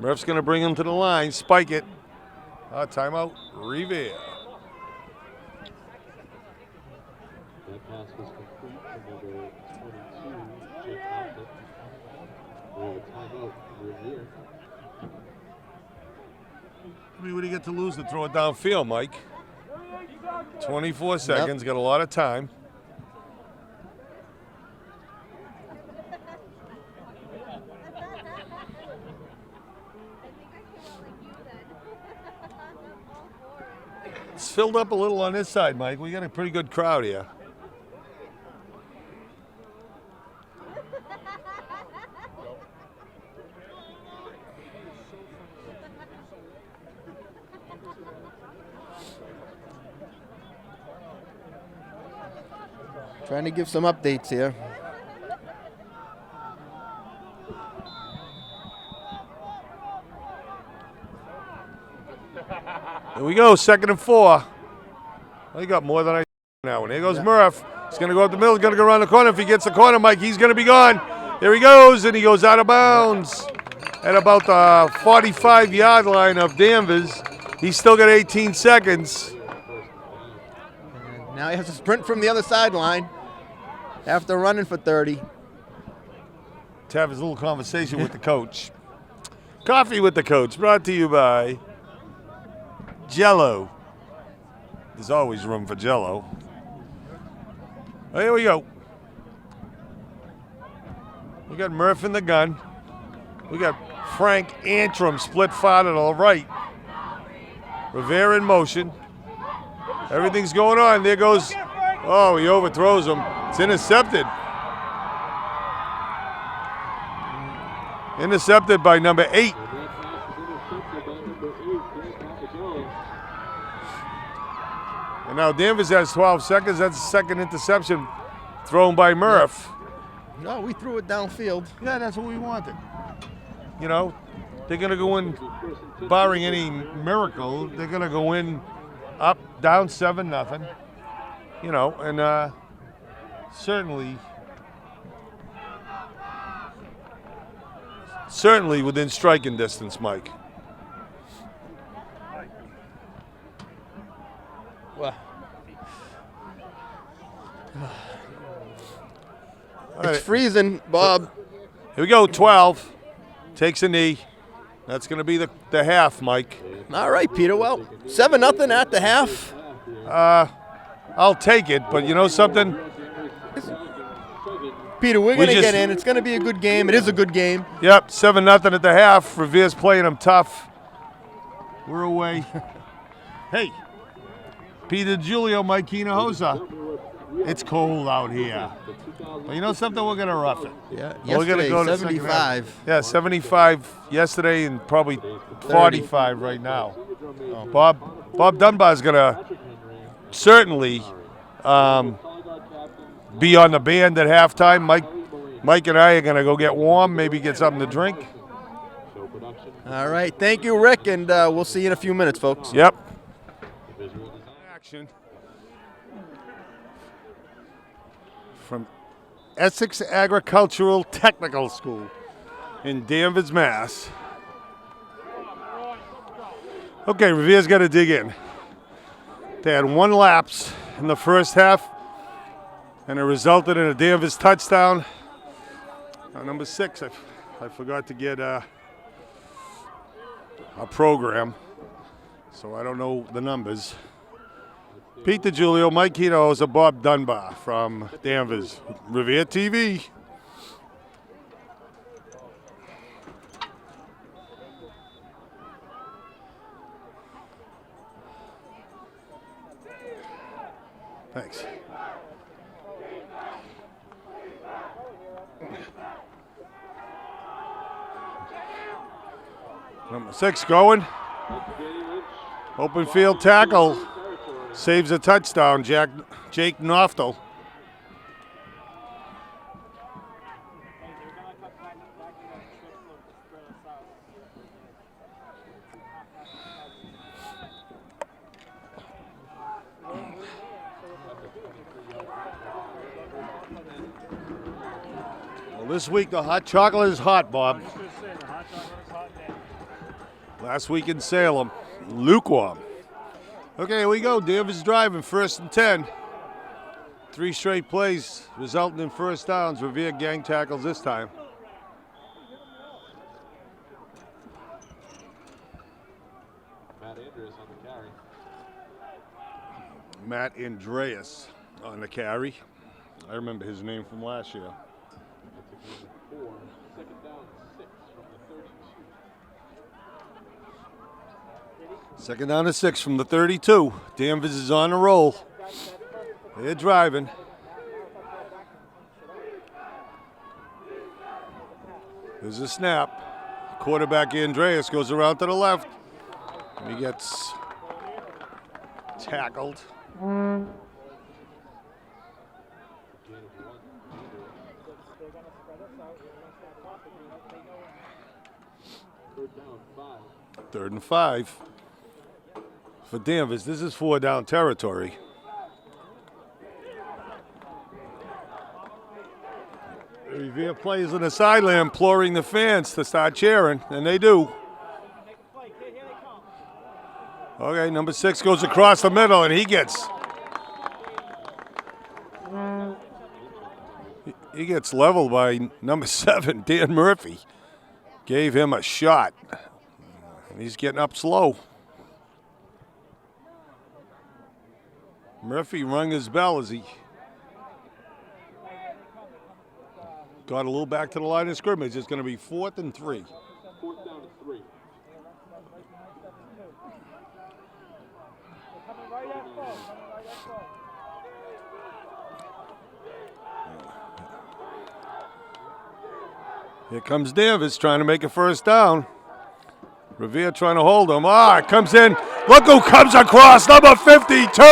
A: Murph's going to bring him to the line. Spike it. Timeout. Revere.
C: That pass was complete to number 22, Jake Alford. We have a timeout, Revere.
A: I mean, what do you get to lose to throw it downfield, Mike? 24 seconds. Got a lot of time. It's filled up a little on this side, Mike. We got a pretty good crowd here.
B: Trying to give some updates here.
A: Here we go, 2nd and 4. Well, he got more than I now. And here goes Murph. He's going to go up the middle. He's going to go around the corner. If he gets the corner, Mike, he's going to be gone. There he goes, and he goes out of bounds at about the 45-yard line of Danvers. He's still got 18 seconds.
B: Now he has to sprint from the other sideline after running for 30.
A: To have his little conversation with the coach. Coffee with the coach, brought to you by Jell-O. There's always room for Jell-O. Here we go. We got Murph in the gun. We got Frank Antrim split far to the right. Rivera in motion. Everything's going on. There goes. Oh, he overthrows him. It's intercepted. Intercepted by number 8. And now Danvers has 12 seconds. That's the second interception thrown by Murph.
B: No, we threw it downfield.
A: Yeah, that's what we wanted. You know, they're going to go in, barring any miracle, they're going to go in up, down 7-0. You know, and certainly within striking distance, Mike.
B: Well,
A: All right,
B: it's freezing, Bob.
A: here we go, 12. Takes a knee. That's going to be the half, Mike.
B: All right, Peter. Well, 7-0 at the half.
A: I'll take it, but you know something?
B: Peter, we're
A: We
B: going to
A: just-
B: get in. It's going to be a good game. It is a good game.
A: Yep, 7-0 at the half. Revere's playing them tough. We're away. Hey, Peter Giulio, Mike Hinojosa. It's cold out here. But you know something? We're going to rough it.
B: Yeah,
A: We're gonna
B: yesterday,
A: go to the second
B: 75.
A: Yeah, 75 yesterday and probably 45 right now. Bob Dunbar's going to certainly be on the band at halftime. Mike and I are going to go get warm, maybe get something to drink.
B: All right. Thank you, Rick, and we'll see you in a few minutes, folks.
A: Yep. Action from Essex Agricultural Technical School in Danvers, Mass. Okay, Revere's got to dig in. They had one lapse in the first half, and it resulted in a Danvers touchdown. Number 6, I forgot to get a program, so I don't know the numbers. Pete DiGiulio, Mike Hinojosa, Bob Dunbar from Danvers. Revere TV. Thanks. Number 6 going. Open field tackle. Saves a touchdown, Jake Noftel. Well, this week the hot chocolate is hot, Bob. Last week in Salem, lukewarm. Okay, here we go. Danvers driving, 1st and 10. 3 straight plays resulting in first downs. Revere gang tackles this time.
C: Matt Andrews on the carry.
A: Matt Andreas on the carry. I remember his name from last year.
C: That's a gain of 4. 2nd down, 6 from the 32.
A: 2nd down to 6 from the 32. Danvers is on a roll. They're driving. There's a snap. Quarterback Andreas goes around to the left. And he gets tackled. Third and 5 for Danvers. This is 4 down territory. Revere players on the sideline imploring the fans to start cheering, and they do. Okay, number 6 goes across the middle, and he gets leveled by number 7, Dan Murphy. Gave him a shot. And he's getting up slow. Murphy rung his bell as he got a little back to the line of scrimmage. It's going to be 4th and 3.
C: 4th down to 3.
A: Here comes Danvers trying to make a first down. Revere trying to hold him. Ah, it comes in. Look who comes across, number 52.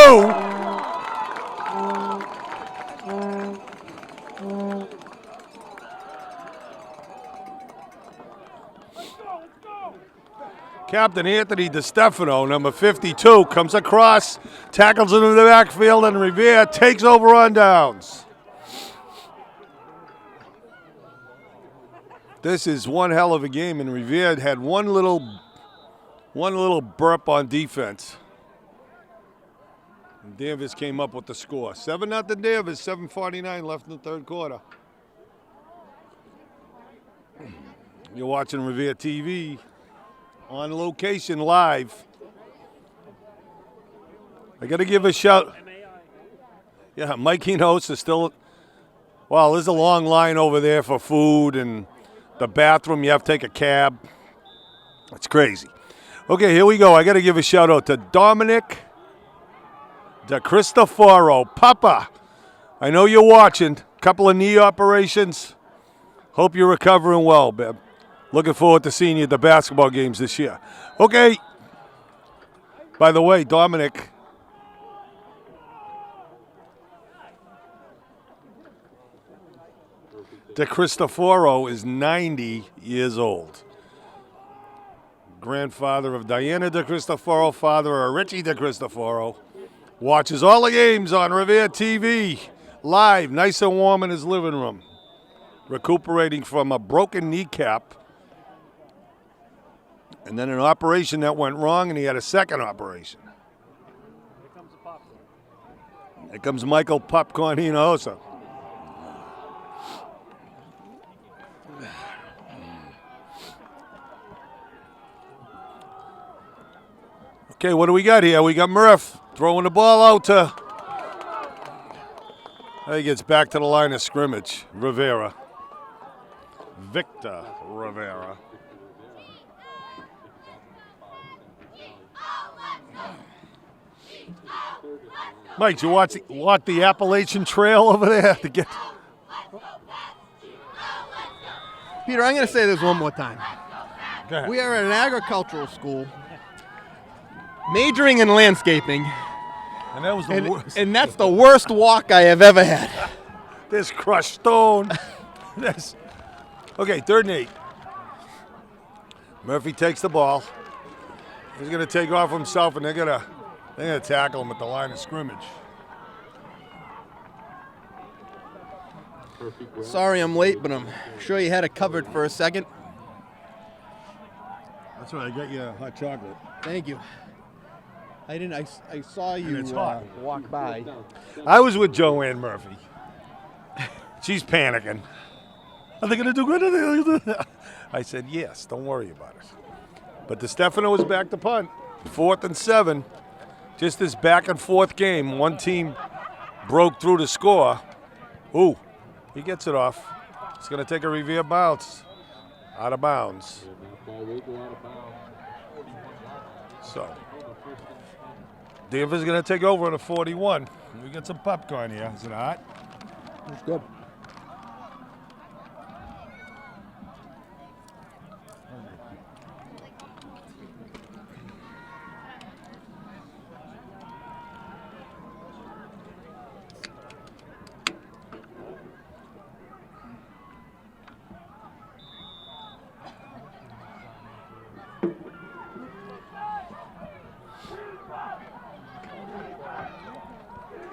A: Captain Anthony DiStefano, number 52, comes across, tackles into the backfield, and Revere takes over on downs. This is one hell of a game, and Revere had one little burp on defense. And Danvers came up with the score. 7-0 Danvers, 7:49 left in the third quarter. You're watching Revere TV on location live. I got to give a shout. Yeah, Mike Enos is still. Well, there's a long line over there for food and the bathroom. You have to take a cab. It's crazy. Okay, here we go. I got to give a shout out to Dominic DeCristoforo. Papa, I know you're watching. Couple of knee operations. Hope you're recovering well, babe. Looking forward to seeing you at the basketball games this year. Okay. By the way, Dominic, DeCristoforo is 90 years old. Grandfather of Diana DeCristoforo, father of Richie DeCristoforo. Watches all the games on Revere TV, live, nice and warm in his living room. Recuperating from a broken kneecap. And then an operation that went wrong, and he had a second operation.
D: Here comes the popcorn.
A: Here comes Michael Popcorn Hinojosa. Okay, what do we got here? We got Murph throwing the ball out to. He gets back to the line of scrimmage. Rivera. Victor Rivera. Mike, you walk the Appalachian Trail over there to get.
B: Peter, I'm going to say this one more time.
A: Go ahead.
B: We are at an agricultural school, majoring in landscaping,
A: And that was the worst.
B: and that's the worst walk I have ever had.
A: There's crushed stone. Okay, 3rd and 8. Murphy takes the ball. He's going to take off himself, and they're going to tackle him at the line of scrimmage.
B: Sorry I'm late, but I'm sure you had it covered for a second.
A: That's right. I got you a hot chocolate.
B: Thank you. I didn't. I saw you
A: it's hot.
B: walk by.
A: I was with Joanne Murphy. She's panicking. Are they going to do good? I said, yes, don't worry about it. But DeStefano was back to punt. 4th and 7. Just this back and forth game. One team broke through to score. Ooh, he gets it off. He's going to take a Revere bounce. Out of bounds.
C: Ball will go out of bounds.
A: So, Danvers is going to take over at a 41. We got some popcorn here. Is it hot?
B: It's good.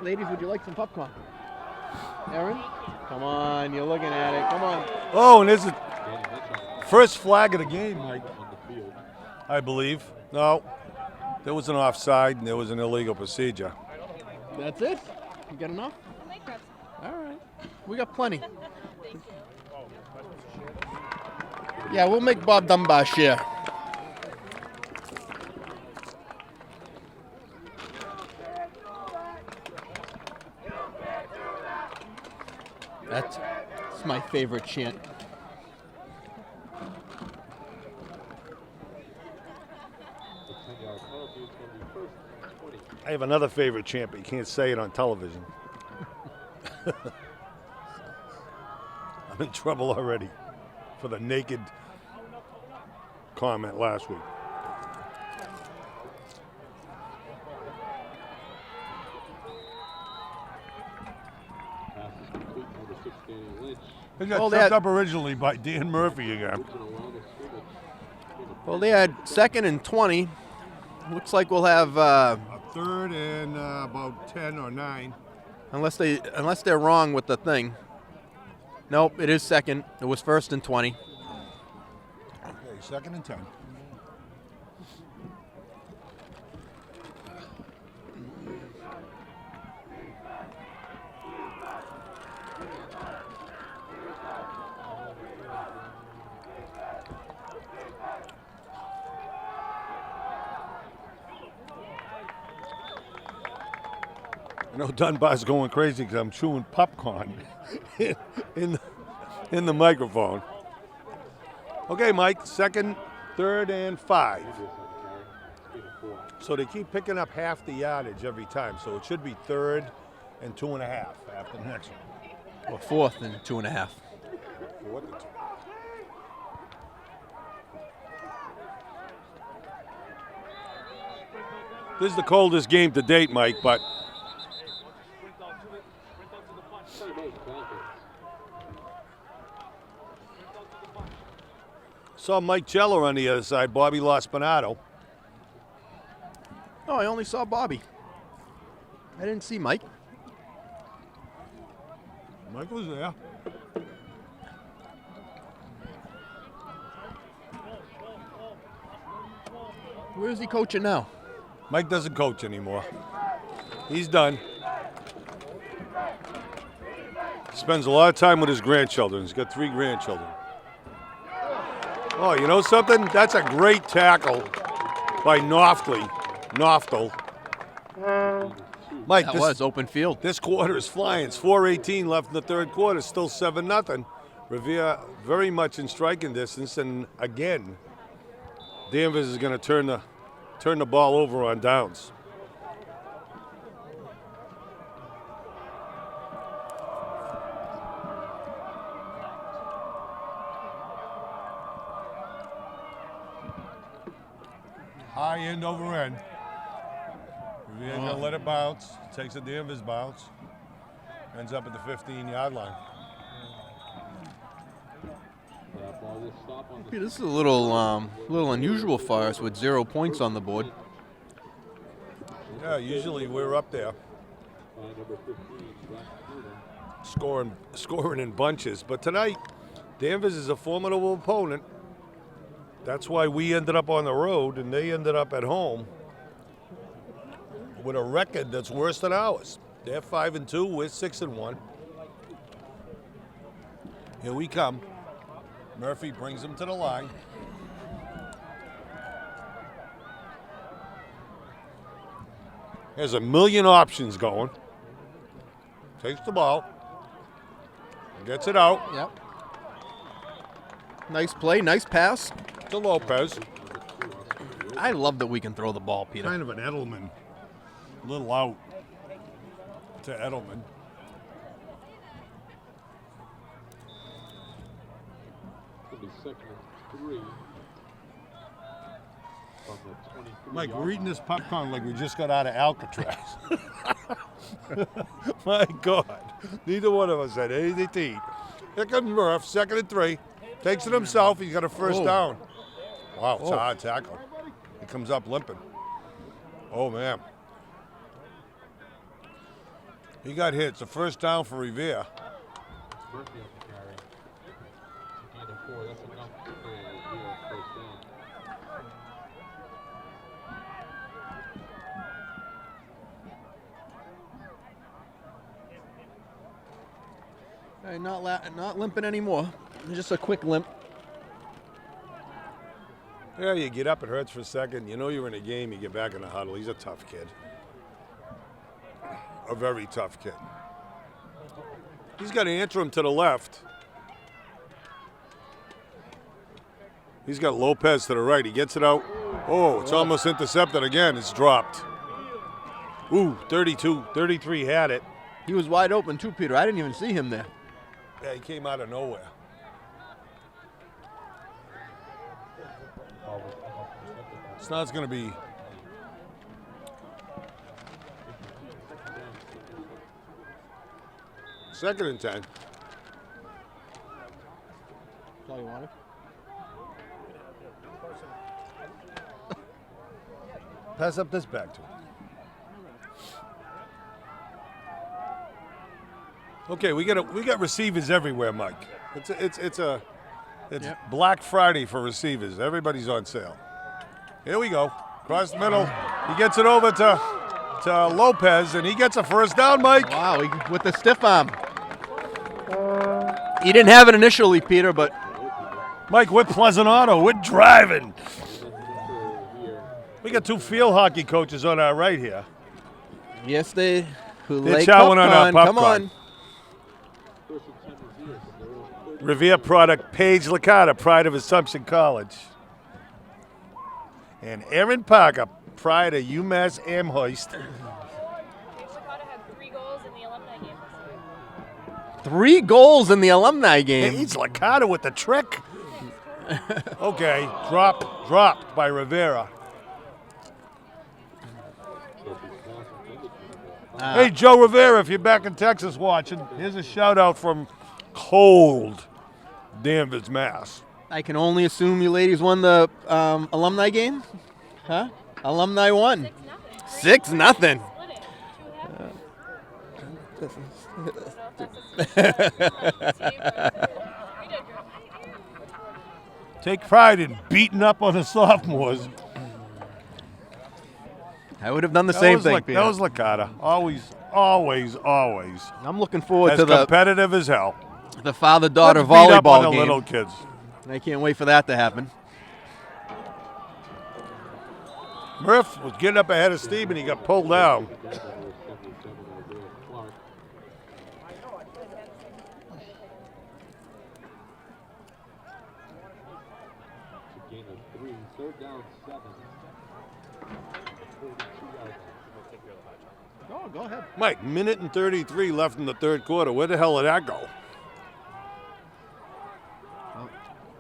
B: Ladies, would you like some popcorn? Aaron? Come on, you're looking at it. Come on.
A: Oh, and there's a first flag of the game, Mike. I believe. No, there was an offside and there was an illegal procedure.
B: That's it? You got enough? All right. We got plenty. Yeah, we'll make Bob Dunbar share. That's my favorite chant.
A: I have another favorite chant, but you can't say it on television. I'm in trouble already for the naked comment last week.
C: Pass is complete. Number 6, Danny Lynch.
A: It got
B: Well,
A: tripped
B: that-
A: up originally by Dan Murphy again.
C: Original line of scrimmage.
B: Well, they had 2nd and 20. Looks like we'll have,
A: A 3rd and about 10 or 9.
B: unless they're wrong with the thing. Nope, it is 2nd. It was 1st and 20.
A: Okay, 2nd and 10. I know Dunbar's going crazy because I'm chewing popcorn in the microphone. Okay, Mike, 2nd, 3rd, and 5. So they keep picking up half the yardage every time. So it should be 3rd and 2.5 after the next one.
B: Or 4th and 2.5.
A: 4th and 2. This is the coldest game to date, Mike, but saw Mike Jello on the other side. Bobby Lospinato.
B: Oh, I only saw Bobby. I didn't see Mike.
A: Mike was there.
B: Where is he coaching now?
A: Mike doesn't coach anymore. He's done. Spends a lot of time with his grandchildren. He's got 3 grandchildren. Oh, you know something? That's a great tackle by Noftel. Mike,
B: That was open field.
A: this quarter is flying. It's 4:18 left in the 3rd quarter. Still 7-0. Revere very much in striking distance, and again, Danvers is going to turn the ball over on downs. High end over end. Revere gonna let it bounce. Takes a Danvers bounce. Ends up at the 15-yard line.
C: That ball will stop on the
B: This is a little unusual for us with 0 points on the board.
A: Yeah, usually we're up there
C: number 15, Black
A: scoring in bunches. But tonight, Danvers is a formidable opponent. That's why we ended up on the road and they ended up at home with a record that's worse than ours. They're 5-2, we're 6-1. Here we come. Murphy brings them to the line. There's a million options going. Takes the ball. Gets it out
B: Yep. Nice play, nice pass.
A: to Lopez.
B: I love that we can throw the ball, Peter.
A: Kind of an Edelman. A little out to Edelman.
C: It'll be 2nd and 3 from the 23.
A: Mike, we're eating this popcorn like we just got out of Alcatraz. My God. Neither one of us had anything to eat. Here comes Murph, 2nd and 3. Takes it himself. He's got a first down. Wow, it's a hard tackle. He comes up limping. Oh, man. He got hit. It's a first down for Revere.
C: Murphy on the carry. Gain of 4. That's enough for Revere first down.
B: All right, not limping anymore. Just a quick limp.
A: Yeah, you get up, it hurts for a second. You know you're in a game, you get back in the huddle. He's a tough kid. A very tough kid. He's got to answer him to the left. He's got Lopez to the right. He gets it out. Oh, it's almost intercepted again. It's dropped. Ooh, 32, 33 had it.
B: He was wide open too, Peter. I didn't even see him there.
A: Yeah, he came out of nowhere. So now it's going to be second and 10.
B: That's all you wanted?
A: Pass up this back to him. Okay, we got receivers everywhere, Mike. It's
B: Yep.
A: Black Friday for receivers. Everybody's on sale. Here we go. Cross the middle. He gets it over to Lopez, and he gets a first down, Mike.
B: Wow, with the stiff arm. He didn't have it initially, Peter, but
A: Mike, we're Pleasant Auto. We're driving. We got two field hockey coaches on our right here.
B: yes, they who
A: They're
B: like
A: chowing on our
B: popcorn. Come
A: popcorn.
B: on.
A: Revere product, Paige Licata, pride of Assumption College. And Aaron Parker, pride of UMass Amherst.
E: Licata had 3 goals in the alumni game this year.
B: 3 goals in the alumni game.
A: Paige Licata with the trick. Okay, dropped by Rivera. Hey, Joe Rivera, if you're back in Texas watching, here's a shout out from cold Danvers, Mass.
B: I can only assume you ladies won the alumni game? Huh? Alumni won. 6-0.
A: Take pride in beating up on the sophomores.
B: I would have done the same thing, Peter.
A: That was Licata. Always.
B: I'm looking forward
A: As
B: to the
A: competitive as hell.
B: father-daughter
A: Let's beat up on
B: volleyball
A: the
B: game.
A: little kids.
B: I can't wait for that to happen.
A: Murph was getting up ahead of Steve, and he got pulled down.
C: Gain of 3, 3rd down 7. 42-yard line.
B: Go ahead.
A: Mike, minute and 33 left in the third quarter. Where the hell did that go?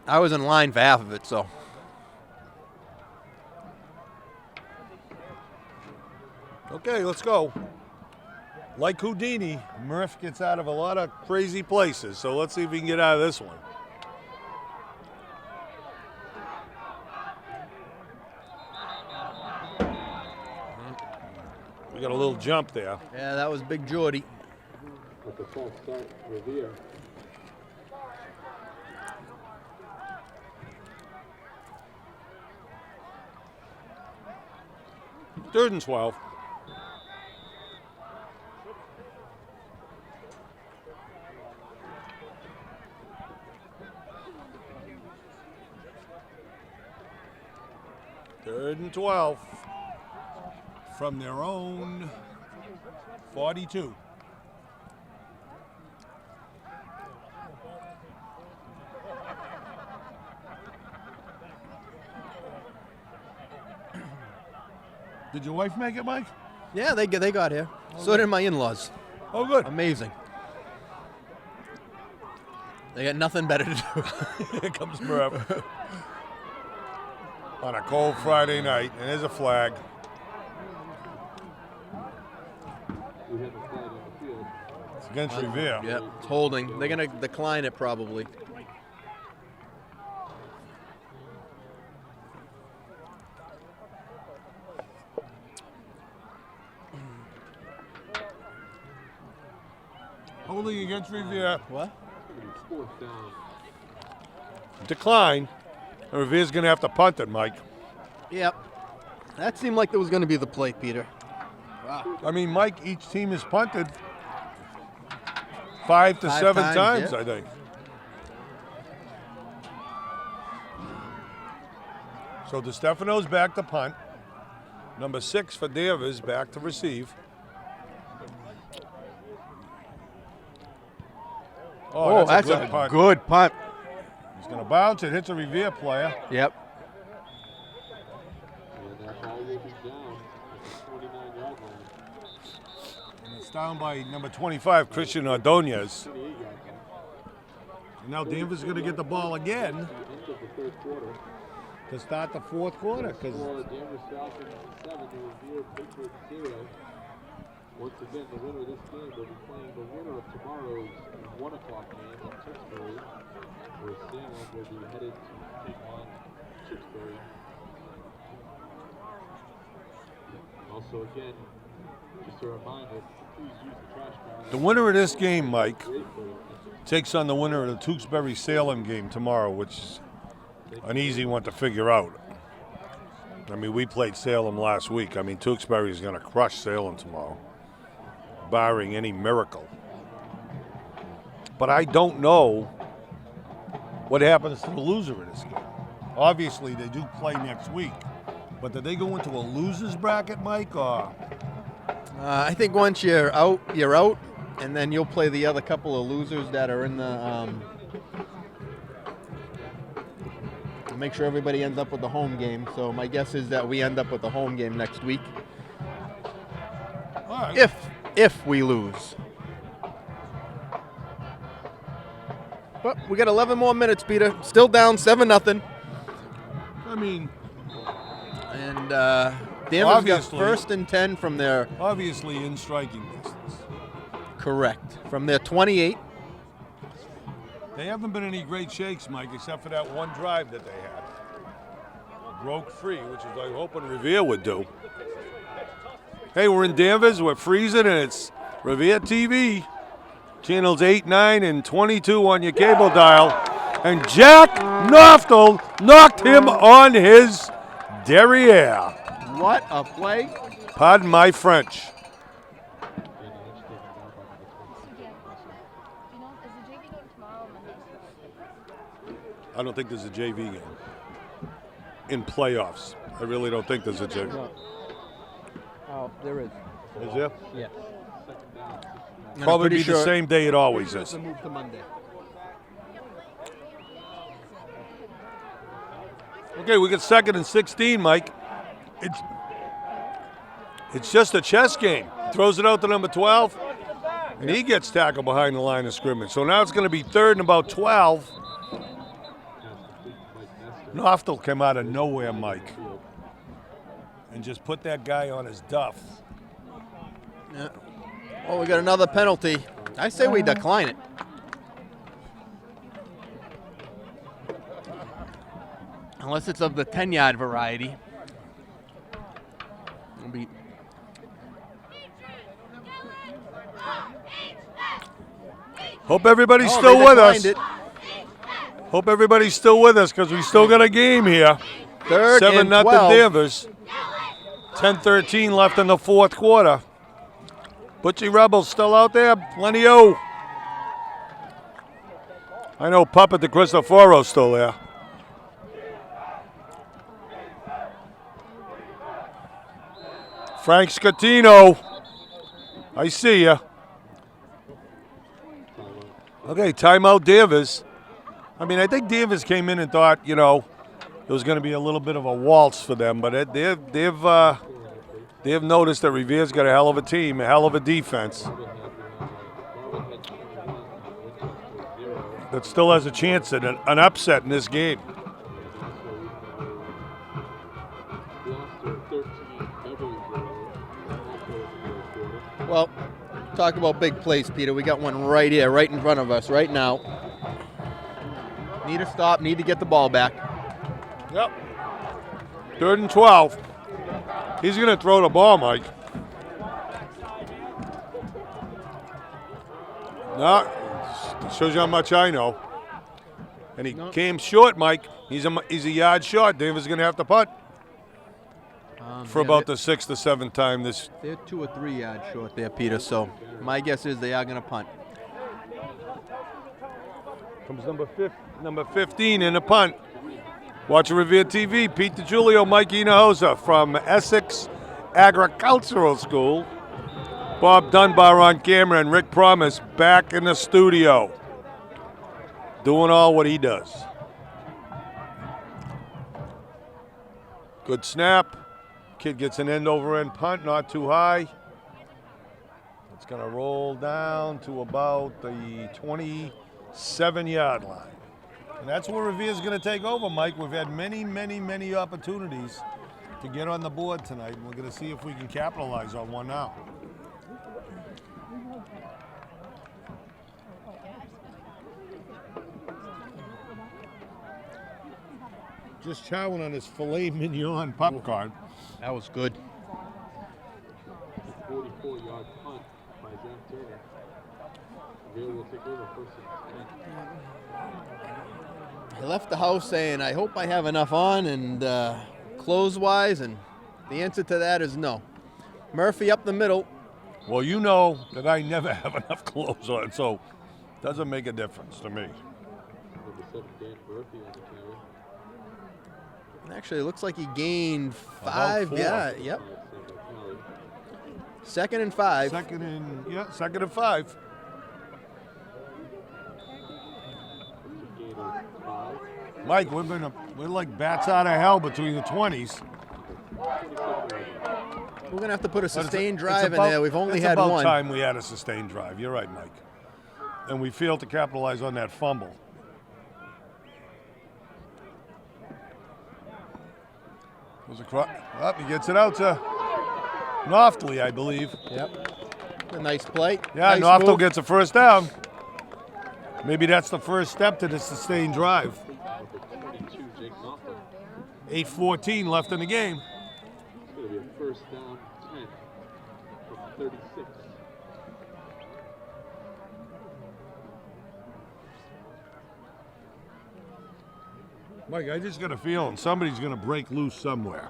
B: I was in line for half of it, so.
A: Okay, let's go. Like Houdini, Murph gets out of a lot of crazy places, so let's see if he can get out of this one. We got a little jump there.
B: Yeah, that was Big Jordy.
C: With the false start, Revere.
A: Third and 12. Third and 12 from their own 42. Did your wife make it, Mike?
B: Yeah, they got here. So did my in-laws.
A: Oh, good.
B: Amazing. They got nothing better to do.
A: Here comes Murph. On a cold Friday night, and there's a flag.
C: We have a flag on the field.
A: It's against Revere.
B: Yep, it's holding. They're going to decline it probably.
A: Holding against Revere.
B: What?
C: Fourth down.
A: Decline. And Revere's going to have to punt it, Mike.
B: Yep. That seemed like that was going to be the play, Peter.
A: I mean, Mike, each team has punted 5 to 7 times,
B: yeah.
A: I think. So DeStefano's back to punt. Number 6 for Danvers back to receive.
B: Oh, that's
A: a good punt.
B: good punt.
A: He's going to bounce. It hits a Revere player.
B: Yep.
C: And that ball will be down at the 29-yard line.
A: And it's down by number 25, Christian Ordonez.
C: 28-yard line.
A: And now Danvers is going to get the ball again
C: End of the third quarter.
A: to start the fourth quarter. Because
C: For Danvers Falcons 7, the Revere Patriots 0. Once again, the winner of this game will be playing the winner of tomorrow's 1 o'clock game in Tewksbury, where Salem will be headed to take on Tewksbury. Also, again, just a reminder, please use the trash can.
A: the winner of this game, Mike, takes on the winner of the Tewksbury-Salem game tomorrow, which is an easy one to figure out. I mean, we played Salem last week. I mean, Tewksbury is going to crush Salem tomorrow, barring any miracle. But I don't know what happens to the loser of this game. Obviously, they do play next week. But did they go into a loser's bracket, Mike, or?
B: I think once you're out, and then you'll play the other couple of losers that are in the. Make sure everybody ends up with the home game. So my guess is that we end up with the home game next week.
A: All right.
B: If we lose. But we got 11 more minutes, Peter. Still down 7-0.
A: I mean,
B: And Danvers got
A: Obviously.
B: 1st and 10 from their
A: obviously in striking distance.
B: correct from their 28.
A: They haven't been any great shakes, Mike, except for that one drive that they had. Broke free, which is what I'm hoping Revere would do. Hey, we're in Danvers. We're freezing, and it's Revere TV. Channels 8, 9, and 22 on your cable dial. And Jack Knoftel knocked him on his derriere.
B: What a play!
A: Pardon my French. I don't think there's a JV game in playoffs. I really don't think there's a JV.
B: Oh, there is.
A: Is there?
B: Yeah.
A: Probably be the same day it always
B: It's
A: is.
B: a move to Monday.
A: Okay, we got 2nd and 16, Mike. It's just a chess game. Throws it out to number 12, and he gets tackled behind the line of scrimmage. So now it's going to be 3rd and about 12. Knoftel came out of nowhere, Mike, and just put that guy on his duff.
B: Oh, we got another penalty. I say we decline it. Unless it's of the 10-yard variety. It'll be
A: Hope everybody's
B: Oh,
A: still
B: they
A: with us.
B: declined
A: Hope everybody's still with us because we still got a game here.
B: it. Third
A: 7-0
B: and 12.
A: Danvers. 10-13 left in the fourth quarter. Butchie Rebels still out there. Plenty O. I know Puppet the Cristoforo's still there. Frank Scatino. I see ya. Okay, timeout Danvers. I mean, I think Danvers came in and thought, you know, it was going to be a little bit of a waltz for them, but they've noticed that Revere's got a hell of a team, a hell of a defense that still has a chance at an upset in this game.
B: Well, talk about big plays, Peter. We got one right here, right in front of us, right now. Need to stop, need to get the ball back.
A: Yep. 3rd and 12. He's going to throw the ball, Mike. No, shows you how much I know. And he came short, Mike. He's a yard short. Davis is going to have to punt for
B: Yeah,
A: about the 6th or 7th time this.
B: They're 2 or 3 yards short there, Peter, so my guess is they are going to punt.
A: Comes number 15 in the punt. Watching Revere TV, Pete DiGiulio, Mike Hinojosa from Essex Agricultural School. Bob Dunbar on camera and Rick Promise back in the studio. Doing all what he does. Good snap. Kid gets an end over end punt, not too high. It's going to roll down to about the 27-yard line. And that's where Revere's going to take over, Mike. We've had many opportunities to get on the board tonight, and we're going to see if we can capitalize on one now. Just chowing on his filet mignon popcorn.
B: That was good.
C: 44-yard punt by Zach Turner. Revere will take over 1st and 10.
B: I left the house saying, I hope I have enough on and clothes-wise, and the answer to that is no. Murphy up the middle.
A: Well, you know that I never have enough clothes on, so it doesn't make a difference to me.
C: Number 7, Dan Murphy on the carry.
B: Actually, it looks like he gained 5.
A: 4.
B: Yeah, yep. 2nd and 5.
A: Second and 5.
C: Gain of 5.
A: Mike, we're like bats out of hell between the 20s.
B: We're going to have to put a
A: But
B: sustained
A: it's
B: drive in
A: about-
B: there. We've only
A: it's
B: had
A: about
B: one.
A: time we had a sustained drive. You're right, Mike. And we failed to capitalize on that fumble. He gets it out to Noftley, I believe.
B: Yep. A nice play.
A: Yeah,
B: nice
A: Noftel
B: move.
A: gets a first down. Maybe that's the first step to the sustained drive.
C: Number 22, Jake Knopfler.
A: 8:14 left in the game.
C: It's going to be a 1st down 10 from 36.
A: Mike, I just got a feeling somebody's going to break loose somewhere.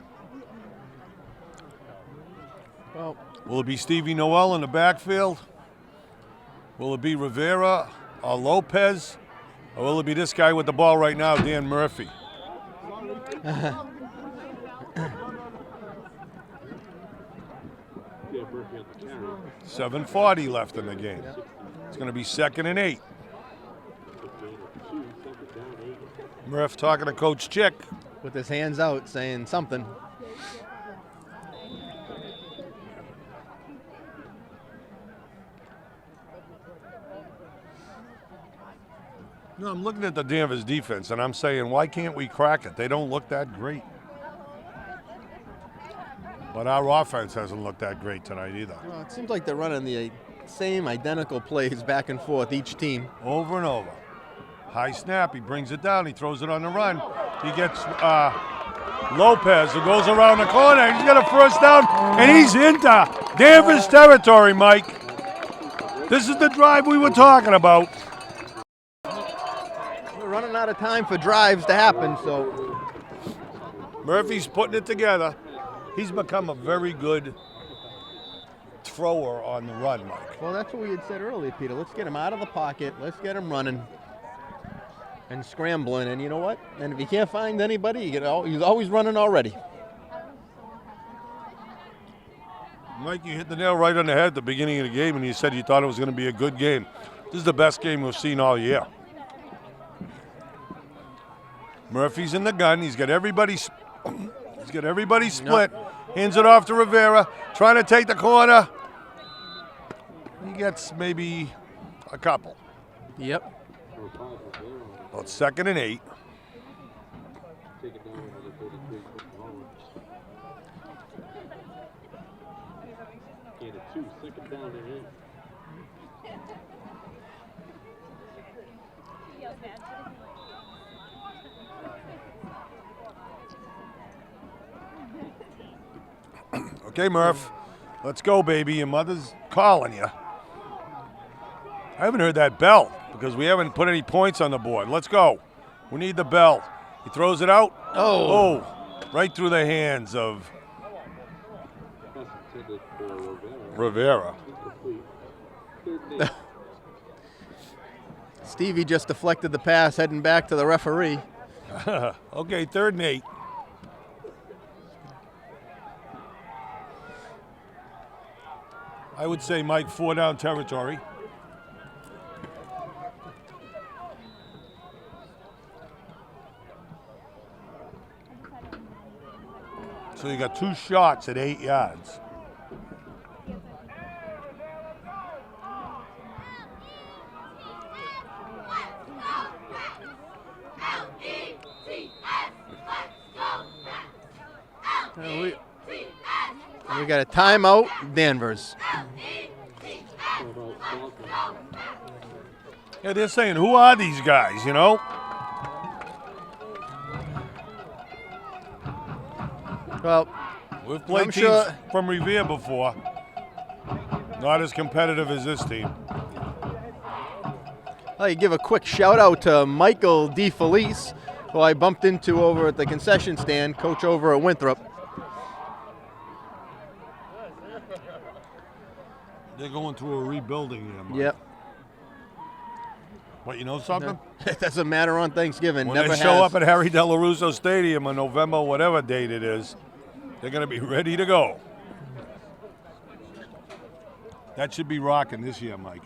B: Well,
A: Will it be Stevie Noel in the backfield? Will it be Rivera or Lopez? Or will it be this guy with the ball right now, Dan Murphy?
C: Yeah, Murphy on the carry.
A: 7:40 left in the game. It's going to be 2nd and 8.
C: Gain of 2, 2nd down 8.
A: Murph talking to Coach Chick.
B: with his hands out saying something.
A: No, I'm looking at the Danvers defense, and I'm saying, why can't we crack it? They don't look that great. But our offense hasn't looked that great tonight either.
B: Well, it seems like they're running the same identical plays back and forth each team.
A: Over and over. High snap, he brings it down, he throws it on the run. He gets Lopez, who goes around the corner. He's got a first down, and he's into Danvers territory, Mike. This is the drive we were talking about.
B: We're running out of time for drives to happen, so.
A: Murphy's putting it together. He's become a very good thrower on the run, Mike.
B: Well, that's what we had said earlier, Peter. Let's get him out of the pocket. Let's get him running and scrambling. And you know what? And if he can't find anybody, he's always running already.
A: Mike, you hit the nail right on the head at the beginning of the game, and you said you thought it was going to be a good game. This is the best game we've seen all year. Murphy's in the gun. He's got everybody split. Hands it off to Rivera. Trying to take the corner. He gets maybe a couple.
B: Yep.
A: About 2nd and 8.
C: Second down and 8.
A: Okay, Murph. Let's go, baby. Your mother's calling you. I haven't heard that bell because we haven't put any points on the board. Let's go. We need the bell. He throws it out. Oh, right through the hands of Rivera.
B: Stevie just deflected the pass, heading back to the referee.
A: Okay, 3rd and 8. I would say, Mike, 4 down territory. So you got 2 shots at 8 yards.
B: We got a timeout, Danvers.
A: Yeah, they're saying, who are these guys, you know?
B: Well,
A: we've played teams from Revere before. Not as competitive as this team.
B: I'd like to give a quick shout out to Michael DeFelice, who I bumped into over at the concession stand, coach over at Winthrop.
A: They're going through a rebuilding here, Mike.
B: Yep.
A: What, you know something?
B: It doesn't matter on Thanksgiving.
A: When
B: Never
A: they show
B: has.
A: up at Harry Delarusso Stadium on November, whatever date it is, they're going to be ready to go. That should be rocking this year, Mike.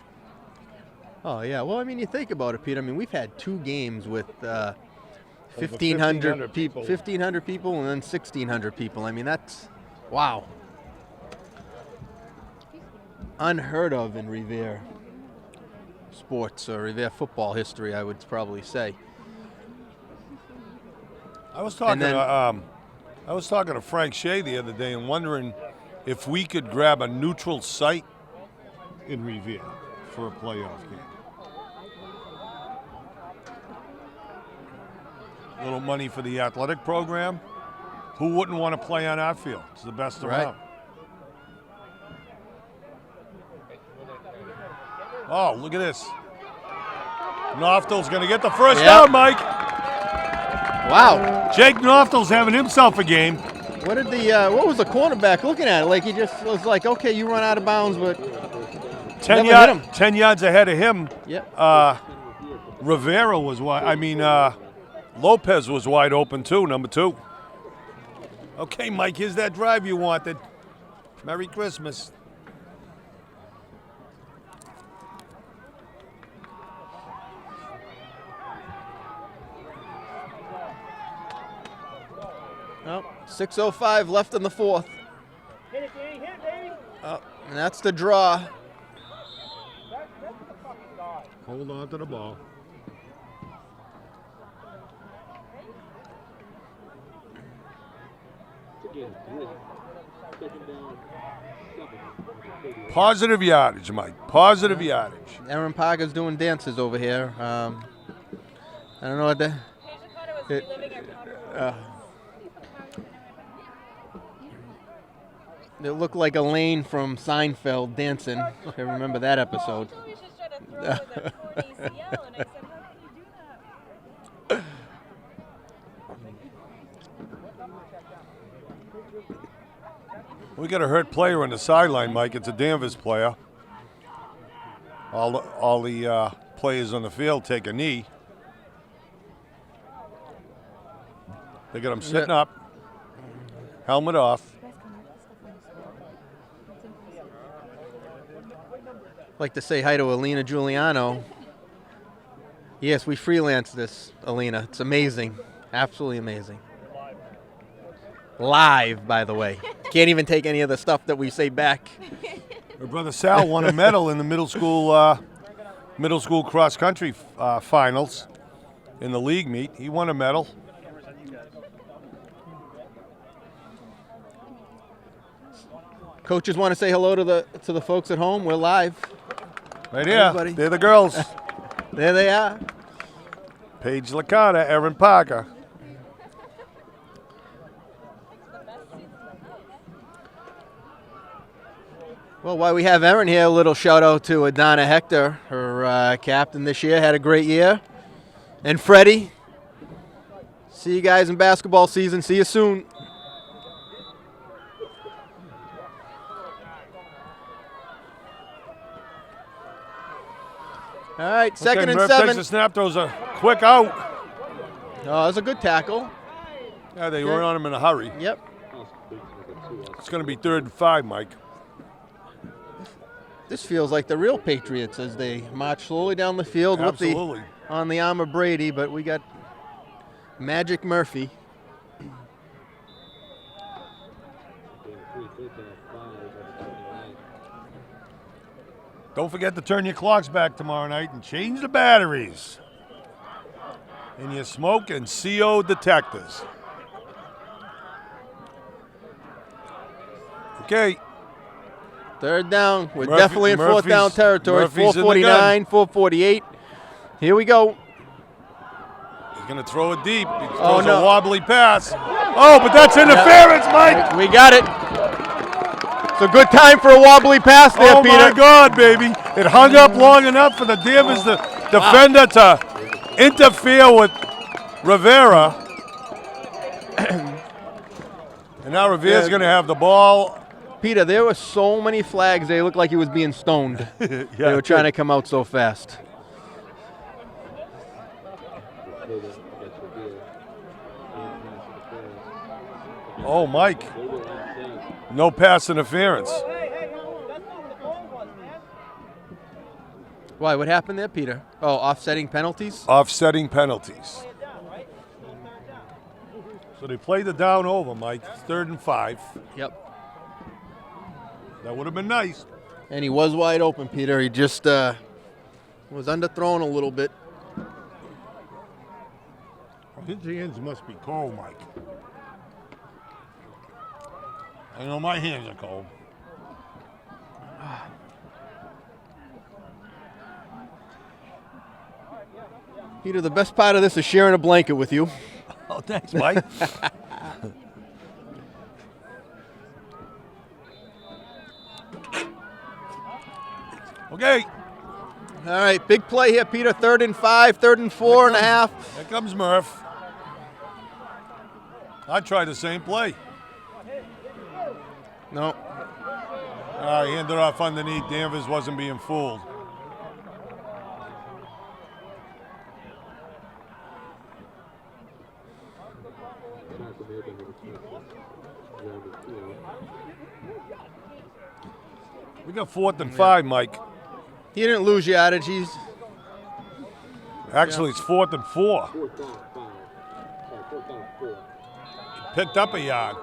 B: Oh, yeah. Well, I mean, you think about it, Pete. I mean, we've had 2 games with
A: 1,500 people.
B: 1,500 people and then 1,600 people. I mean, that's, wow. Unheard of in Revere sports or Revere football history, I would probably say.
A: I was talking to Frank Shea the other day and wondering if we could grab a neutral site in Revere for a playoff game. A little money for the athletic program. Who wouldn't want to play on our field? It's the best around. Oh, look at this. Knoftel's going to get the first down, Mike.
B: Wow.
A: Jake Knoftel's having himself a game.
B: What did what was the cornerback looking at? Like, he just was like, okay, you run out of bounds, but
A: 10 yards ahead of him.
B: Yep.
A: Rivera was wide. Lopez was wide open too, number 2. Okay, Mike, here's that drive you wanted. Merry Christmas.
B: Oh, 6:05 left in the 4th.
D: Hit it, Danny. Hit it, baby.
B: Oh, and that's the draw.
A: Hold on to the ball.
C: Again, 3. Second down, 7.
A: Positive yardage, Mike. Positive yardage.
B: Aaron Parker's doing dances over here. I don't know what the.
E: Paige thought it was reliving our conversation.
B: It looked like Elaine from Seinfeld dancing. I remember that episode.
E: Oh, we should try to throw with a torn ACL, and I said, how can you do that?
A: We got a hurt player on the sideline, Mike. It's a Danvers player. All the players on the field take a knee. They got him sitting up, helmet off.
B: Like to say hi to Alina Giuliano. Yes, we freelanced this, Alina. It's amazing. Absolutely amazing. Live, by the way. Can't even take any of the stuff that we say back.
A: Her brother Sal won a medal in the middle school cross country finals in the league meet. He won a medal.
B: Coaches want to say hello to the folks at home. We're live.
A: Right here.
B: Everybody.
A: They're the girls.
B: There they are.
A: Paige Licata, Aaron Parker.
B: Well, while we have Erin here, a little shout out to Adana Hector, her captain this year, had a great year. And Freddie, see you guys in basketball season. See you soon. All right, second and
A: Murph
B: 7.
A: takes a snap, throws a quick out.
B: Oh, that was a good tackle.
A: Yeah, they were on him in a hurry.
B: Yep.
A: It's going to be 3rd and 5, Mike.
B: This feels like the real Patriots as they march slowly down the field
A: Absolutely.
B: on the arm of Brady, but we got Magic Murphy.
A: Don't forget to turn your clocks back tomorrow night and change the batteries in your smoke and CO detectors. Okay.
B: 3rd down. We're definitely in 4th down territory.
A: Murphy's in the
B: 449, 448. Here we go.
A: He's going to throw it deep. He throws
B: Oh, no.
A: a wobbly pass. Oh, but that's interference, Mike.
B: We got it. It's a good time for a wobbly pass there,
A: Oh,
B: Peter.
A: my God, baby. It hung up long enough for the Danvers defender to interfere with Rivera. And now Rivera's going to have the ball.
B: Peter, there were so many flags, they looked like he was being stoned. They were trying to come out so fast.
A: Oh, Mike. No pass interference.
B: Why, what happened there, Peter? Oh, offsetting penalties?
A: Offsetting penalties. So they played the down over, Mike. 3rd and 5.
B: Yep.
A: That would have been nice.
B: And he was wide open, Peter. He just was underthrown a little bit.
A: His hands must be cold, Mike. I know my hands are cold.
B: Peter, the best part of this is sharing a blanket with you.
A: Oh, thanks, Mike. Okay.
B: All right, big play here, Peter. 3rd and 5, 3rd and 4.5.
A: Here comes Murph. I tried the same play.
B: No.
A: He handed off underneath. Danvers wasn't being fooled. We got 4th and 5, Mike.
B: He didn't lose yardage.
A: Actually, it's 4th and 4. Picked up a yard.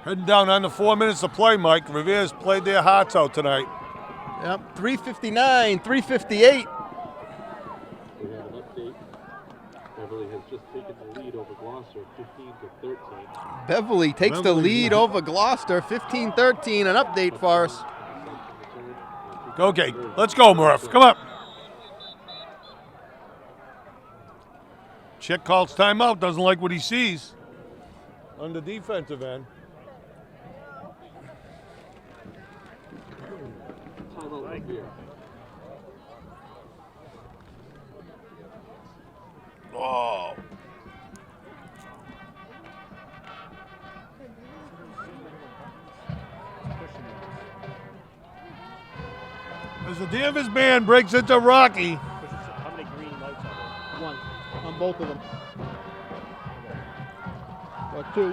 A: Heading down under 4 minutes to play, Mike. Rivera's played their hearts out tonight.
B: Yep, 3:59, 3:58.
C: Beverly has just taken the lead over Gloucester 15-13.
B: Beverly takes the lead over Gloucester, 15-13. An update for us.
A: Okay, let's go, Murph. Come on. Chick calls timeout. Doesn't like what he sees on the defensive end.
C: Timeout right here.
A: Oh. As the Danvers band breaks into Rocky.
D: How many green lights are there?
B: One on both of them. Or two.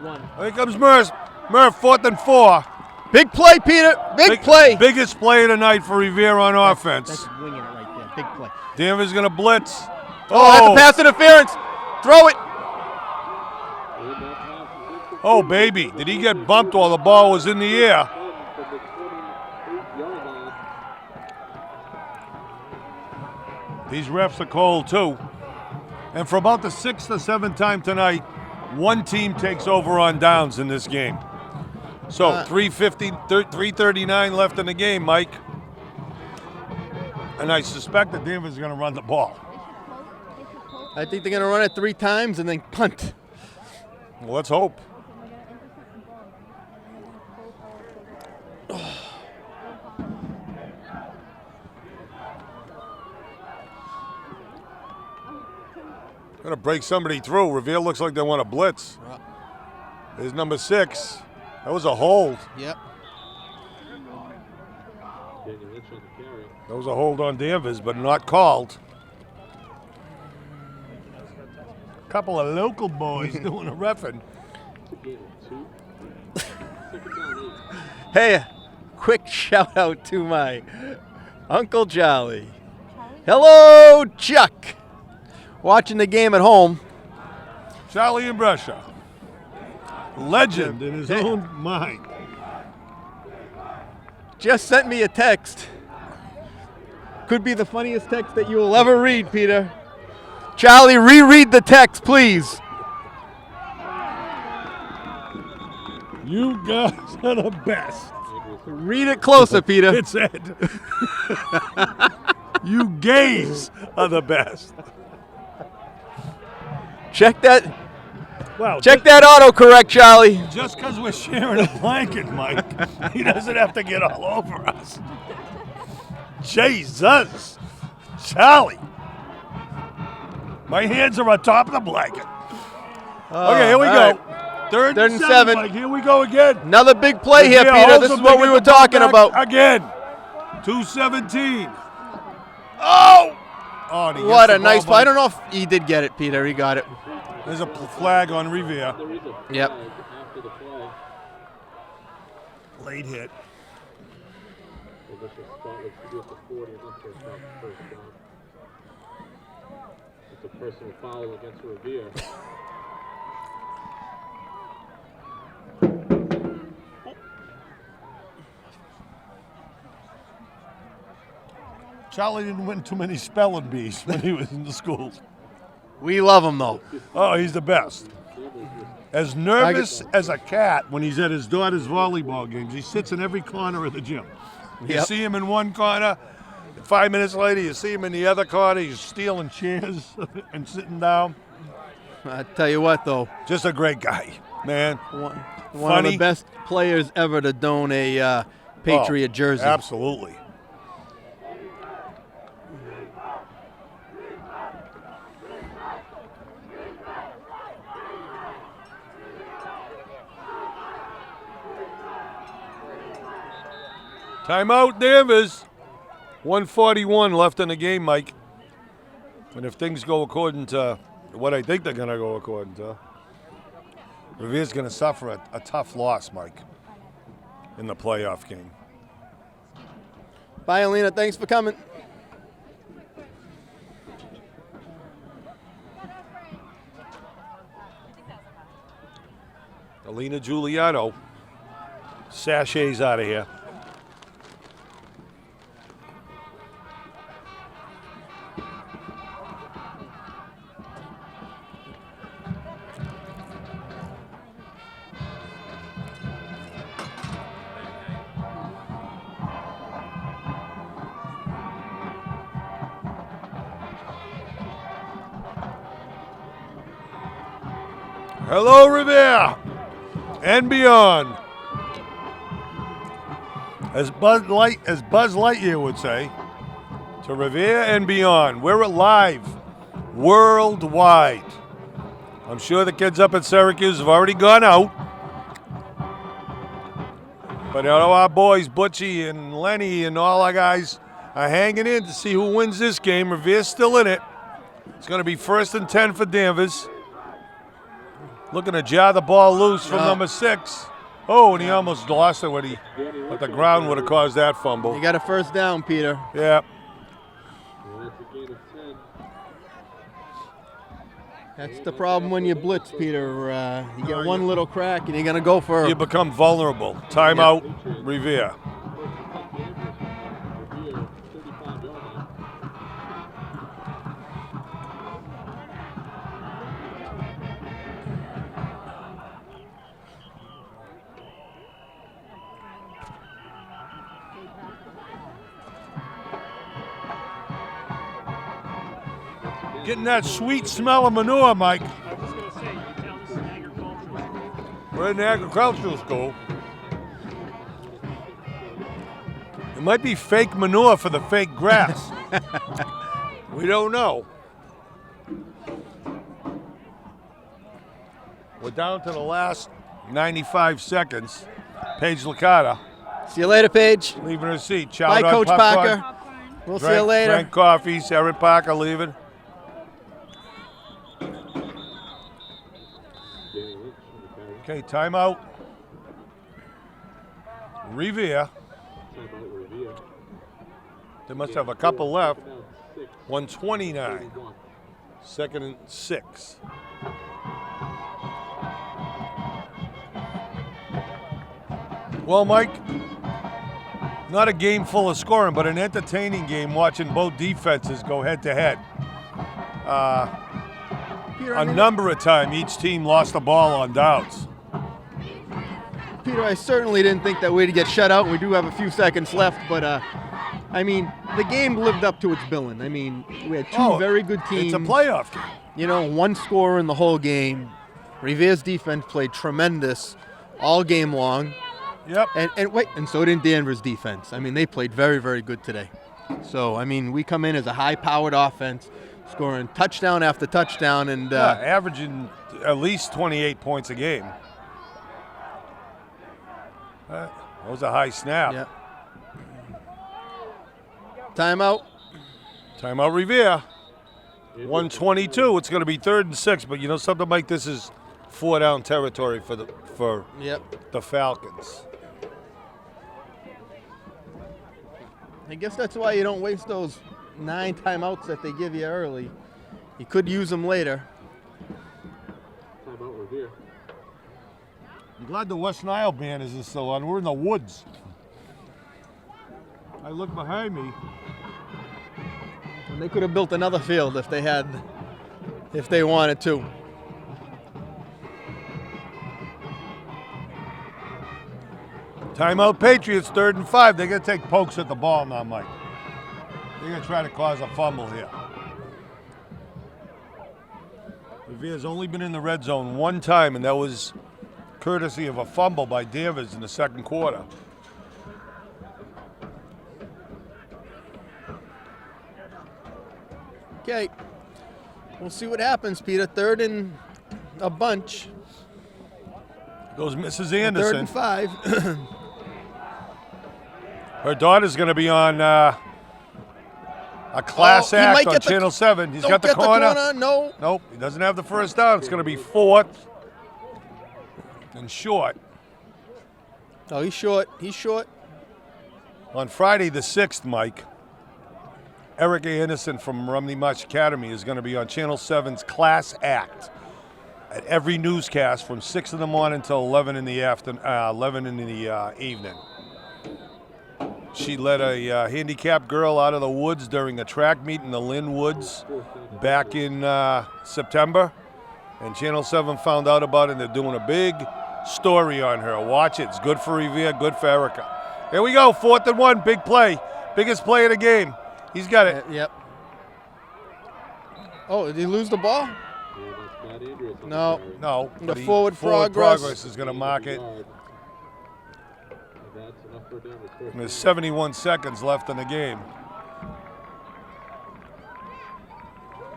B: One.
A: Here comes Murph. Murph, 4th and 4.
B: Big play, Peter. Big play.
A: Biggest play of the night for Revere on offense.
B: That's winging it right there. Big play.
A: Danvers going to blitz.
B: Oh, that's a pass interference. Throw it.
A: Oh, baby. Did he get bumped while the ball was in the air? These refs are cold, too. And for about the 6th or 7th time tonight, one team takes over on downs in this game. So 3:39 left in the game, Mike. And I suspect that Danvers is going to run the ball.
B: I think they're going to run it 3 times and then punt.
A: Well, let's hope. Going to break somebody through. Revere looks like they want to blitz. There's number 6. That was a hold.
B: Yep.
A: That was a hold on Danvers, but not called. A couple of local boys doing a reffing.
B: Hey, a quick shout out to my Uncle Jolly. Hello, Chuck. Watching the game at home.
A: Charlie in Brescia. Legend in his own mind.
B: Just sent me a text. Could be the funniest text that you will ever read, Peter. Charlie, reread the text, please.
A: You guys are the best.
B: Read it closer, Peter.
A: It said, you gays are the best.
B: Check that.
A: Wow,
B: Check that autocorrect, Charlie.
A: Just because we're sharing a blanket, Mike, he doesn't have to get all over us. Jesus. Charlie. My hands are on top of the blanket. Okay, here we go.
B: Right.
A: Third and 7.
B: 7.
A: Mike. Here we go again.
B: Another big play here,
A: Yeah,
B: Peter.
A: holds
B: This
A: him
B: is what
A: to
B: we
A: get
B: were
A: the ball
B: talking
A: back
B: about.
A: Again. 2:17. Oh! Oh, and he
B: What
A: gets
B: a
A: the
B: nice
A: ball
B: play. I
A: back.
B: don't know if he did get it, Peter. He got it.
A: There's a flag on Revere.
C: There is a flag
B: Yep.
C: after the play.
A: Late hit.
C: Initial spot looks to be at the 40, and that's first down. It's a personal foul against Revere.
A: Charlie didn't win too many spelling bees when he was in the schools.
B: We love him, though.
A: Oh, he's the best. As nervous as a cat when he's at his daughter's volleyball games. He sits in every corner of the gym. You
B: Yep.
A: see him in one corner, 5 minutes later you see him in the other corner. He's stealing chairs and sitting down.
B: I tell you what, though.
A: Just a great guy, man.
B: One of
A: Funny.
B: the best players ever to don a Patriot jersey.
A: Absolutely. Timeout, Danvers. 1:41 left in the game, Mike. And if things go according to what I think they're going to go according to, Revere's going to suffer a tough loss, Mike, in the playoff game.
B: Bye, Alina. Thanks for coming.
A: Alina Giuliano sachets out of here. Hello, Revere and beyond. As Buzz Lightyear would say, to Revere and beyond. We're live worldwide. I'm sure the kids up at Syracuse have already gone out. But our boys, Butchie and Lenny and all our guys, are hanging in to see who wins this game. Revere's still in it. It's going to be 1st and 10 for Danvers. Looking to jar the ball loose from number 6. Oh, and he almost lost it but the ground would have caused that fumble.
B: You got a first down, Peter.
A: Yeah.
B: That's the problem when you blitz, Peter. You get one little crack and you're going to go for
A: You become vulnerable. Timeout, Revere. Getting that sweet smell of manure, Mike.
D: I was just going to say, you can tell this is agricultural.
A: We're in the agricultural school. It might be fake manure for the fake grass. We don't know. We're down to the last 95 seconds. Paige Licata
B: See you later, Paige.
A: leaving her seat.
B: Bye,
A: Chowed on
B: Coach
A: popcorn.
B: Parker. We'll see you later.
A: Drank coffee. Erin Parker leaving. Okay, timeout. Revere. They must have a couple left. 129. 2nd and 6. Well, Mike, not a game full of scoring, but an entertaining game watching both defenses go head to head.
B: Peter,
A: A number of times each team lost the ball on downs.
B: Peter, I certainly didn't think that we'd get shut out. We do have a few seconds left, but I mean, the game lived up to its billing. I mean, we had two very good teams.
A: It's a playoff game.
B: You know, one scorer in the whole game. Revere's defense played tremendous all game long.
A: Yep.
B: And so did Danvers' defense. I mean, they played very, very good today. So, I mean, we come in as a high-powered offense, scoring touchdown after touchdown, and
A: averaging at least 28 points a game. That was a high snap.
B: yeah. Timeout.
A: Timeout Revere. 122. It's going to be 3rd and 6, but you know something, Mike? This is 4-down territory for
B: Yep.
A: the Falcons.
B: I guess that's why you don't waste those 9 timeouts that they give you early. You could use them later.
C: Timeout Revere.
A: I'm glad the West Nile band isn't still on. We're in the woods. I look behind me.
B: And they could have built another field if they wanted to.
A: Timeout Patriots, 3rd and 5. They're going to take pokes at the ball now, Mike. They're going to try to cause a fumble here. Revere's only been in the red zone one time, and that was courtesy of a fumble by Danvers in the 2nd quarter.
B: Okay. We'll see what happens, Peter. 3rd and a bunch.
A: Goes Mrs.
B: 3rd
A: Anderson.
B: and 5.
A: Her daughter's going to be on a class
B: he
A: act
B: might
A: on
B: get the-
A: Channel 7. He's
B: Don't
A: got the
B: get
A: corner.
B: No.
A: Nope, he doesn't have the first down. It's going to be 4th and short.
B: Oh, he's short. He's short.
A: On Friday the 6th, Mike, Erica Anderson from Romney Marsh Academy is going to be on Channel 7's Class Act at every newscast from 6 in the morning till 11 in the evening. She led a handicapped girl out of the woods during a track meet in the Lynn Woods back in September, and Channel 7 found out about it, and they're doing a big story on her. Watch it. It's good for Revere, good for Erica. Here we go, 4th and 1, big play. Biggest play of the game. He's got it.
B: Yep. Oh, did he lose the ball?
C: And that's Matt Andrews on
B: No.
C: the carry.
A: No.
B: The
A: but
B: forward progress.
A: is going to mark it.
C: And that's enough for Danvers.
A: And there's 71 seconds left in the game.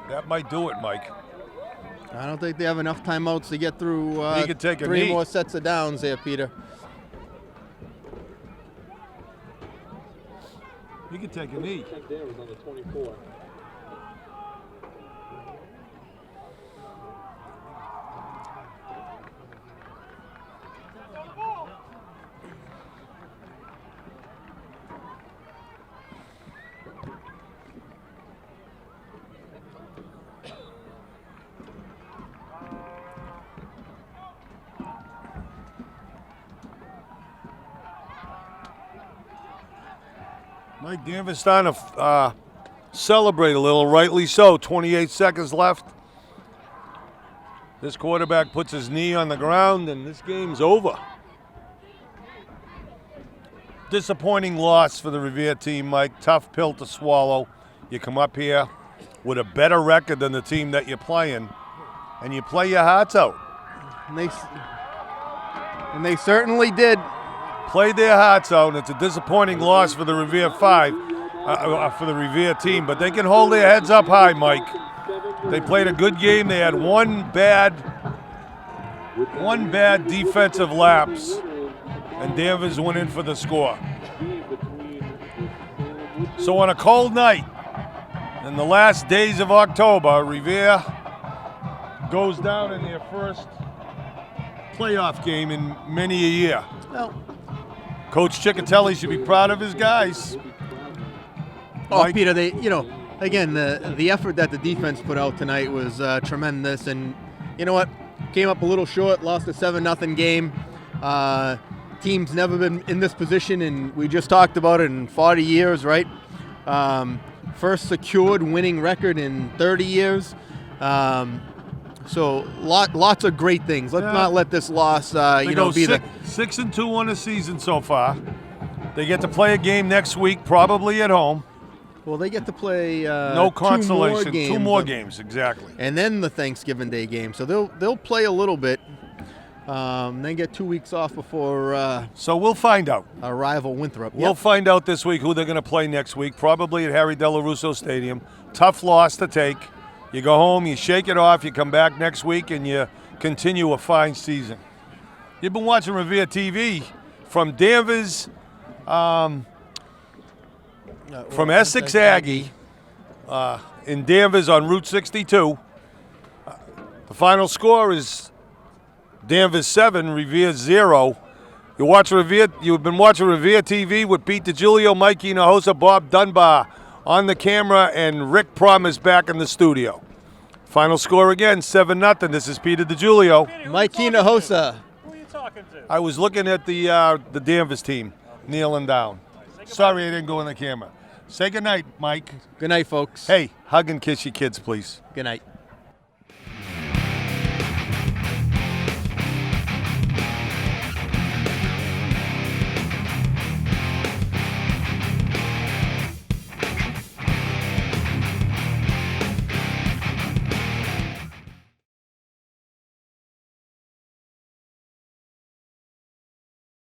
A: That might do it, Mike.
B: I don't think they have enough timeouts to get through
A: He could take a
B: 3
A: knee.
B: more sets of downs there, Peter.
A: He could take a knee.
C: Check Danvers on the 24.
A: Mike Danvers starting to celebrate a little, rightly so. 28 seconds left. This quarterback puts his knee on the ground, and this game's over. Disappointing loss for the Revere team, Mike. Tough pill to swallow. You come up here with a better record than the team that you're playing, and you play your hearts out.
B: And they certainly did.
A: Played their hearts out, and it's a disappointing loss for the Revere for the Revere team. But they can hold their heads up high, Mike. They played a good game. They had one bad defensive lapse, and Danvers went in for the score. So on a cold night, in the last days of October, Revere goes down in their first playoff game in many a year.
B: Well,
A: Coach Ciccatelli should be proud of his guys. Mike?
B: Peter, again, the effort that the defense put out tonight was tremendous. And you know what? Came up a little short, lost a 7-0 game. Team's never been in this position, and we just talked about it, in 40 years, right? First secured winning record in 30 years. So lots of great things. Let's not let this loss,
A: They go
B: be
A: 6-2 on the season so far. They get to play a game next week, probably at home.
B: Well, they get to play
A: No consolation. 2 more
B: games,
A: games, exactly.
B: and then the Thanksgiving Day game. So they'll play a little bit, then get 2 weeks off before
A: So we'll find out.
B: our rival Winthrop.
A: We'll find out this week who they're going to play next week, probably at Harry Delarusso Stadium. Tough loss to take. You go home, you shake it off, you come back next week, and you continue a fine season. You've been watching Revere TV from Danvers, from Essex Aggie in Danvers on Route 62. The final score is Danvers 7, Revere 0. You've been watching Revere TV with Pete DiGiulio, Mike Hinojosa, Bob Dunbar on the camera, and Rick Prom is back in the studio. Final score again, 7-0. This is Peter DiGiulio.
B: Mike Hinojosa.
D: Who are you talking to?
A: I was looking at the Danvers team, kneeling down. Sorry I didn't go in the camera. Say goodnight, Mike.
B: Good night, folks.
A: Hey, hug and kiss your kids, please.
B: Good night.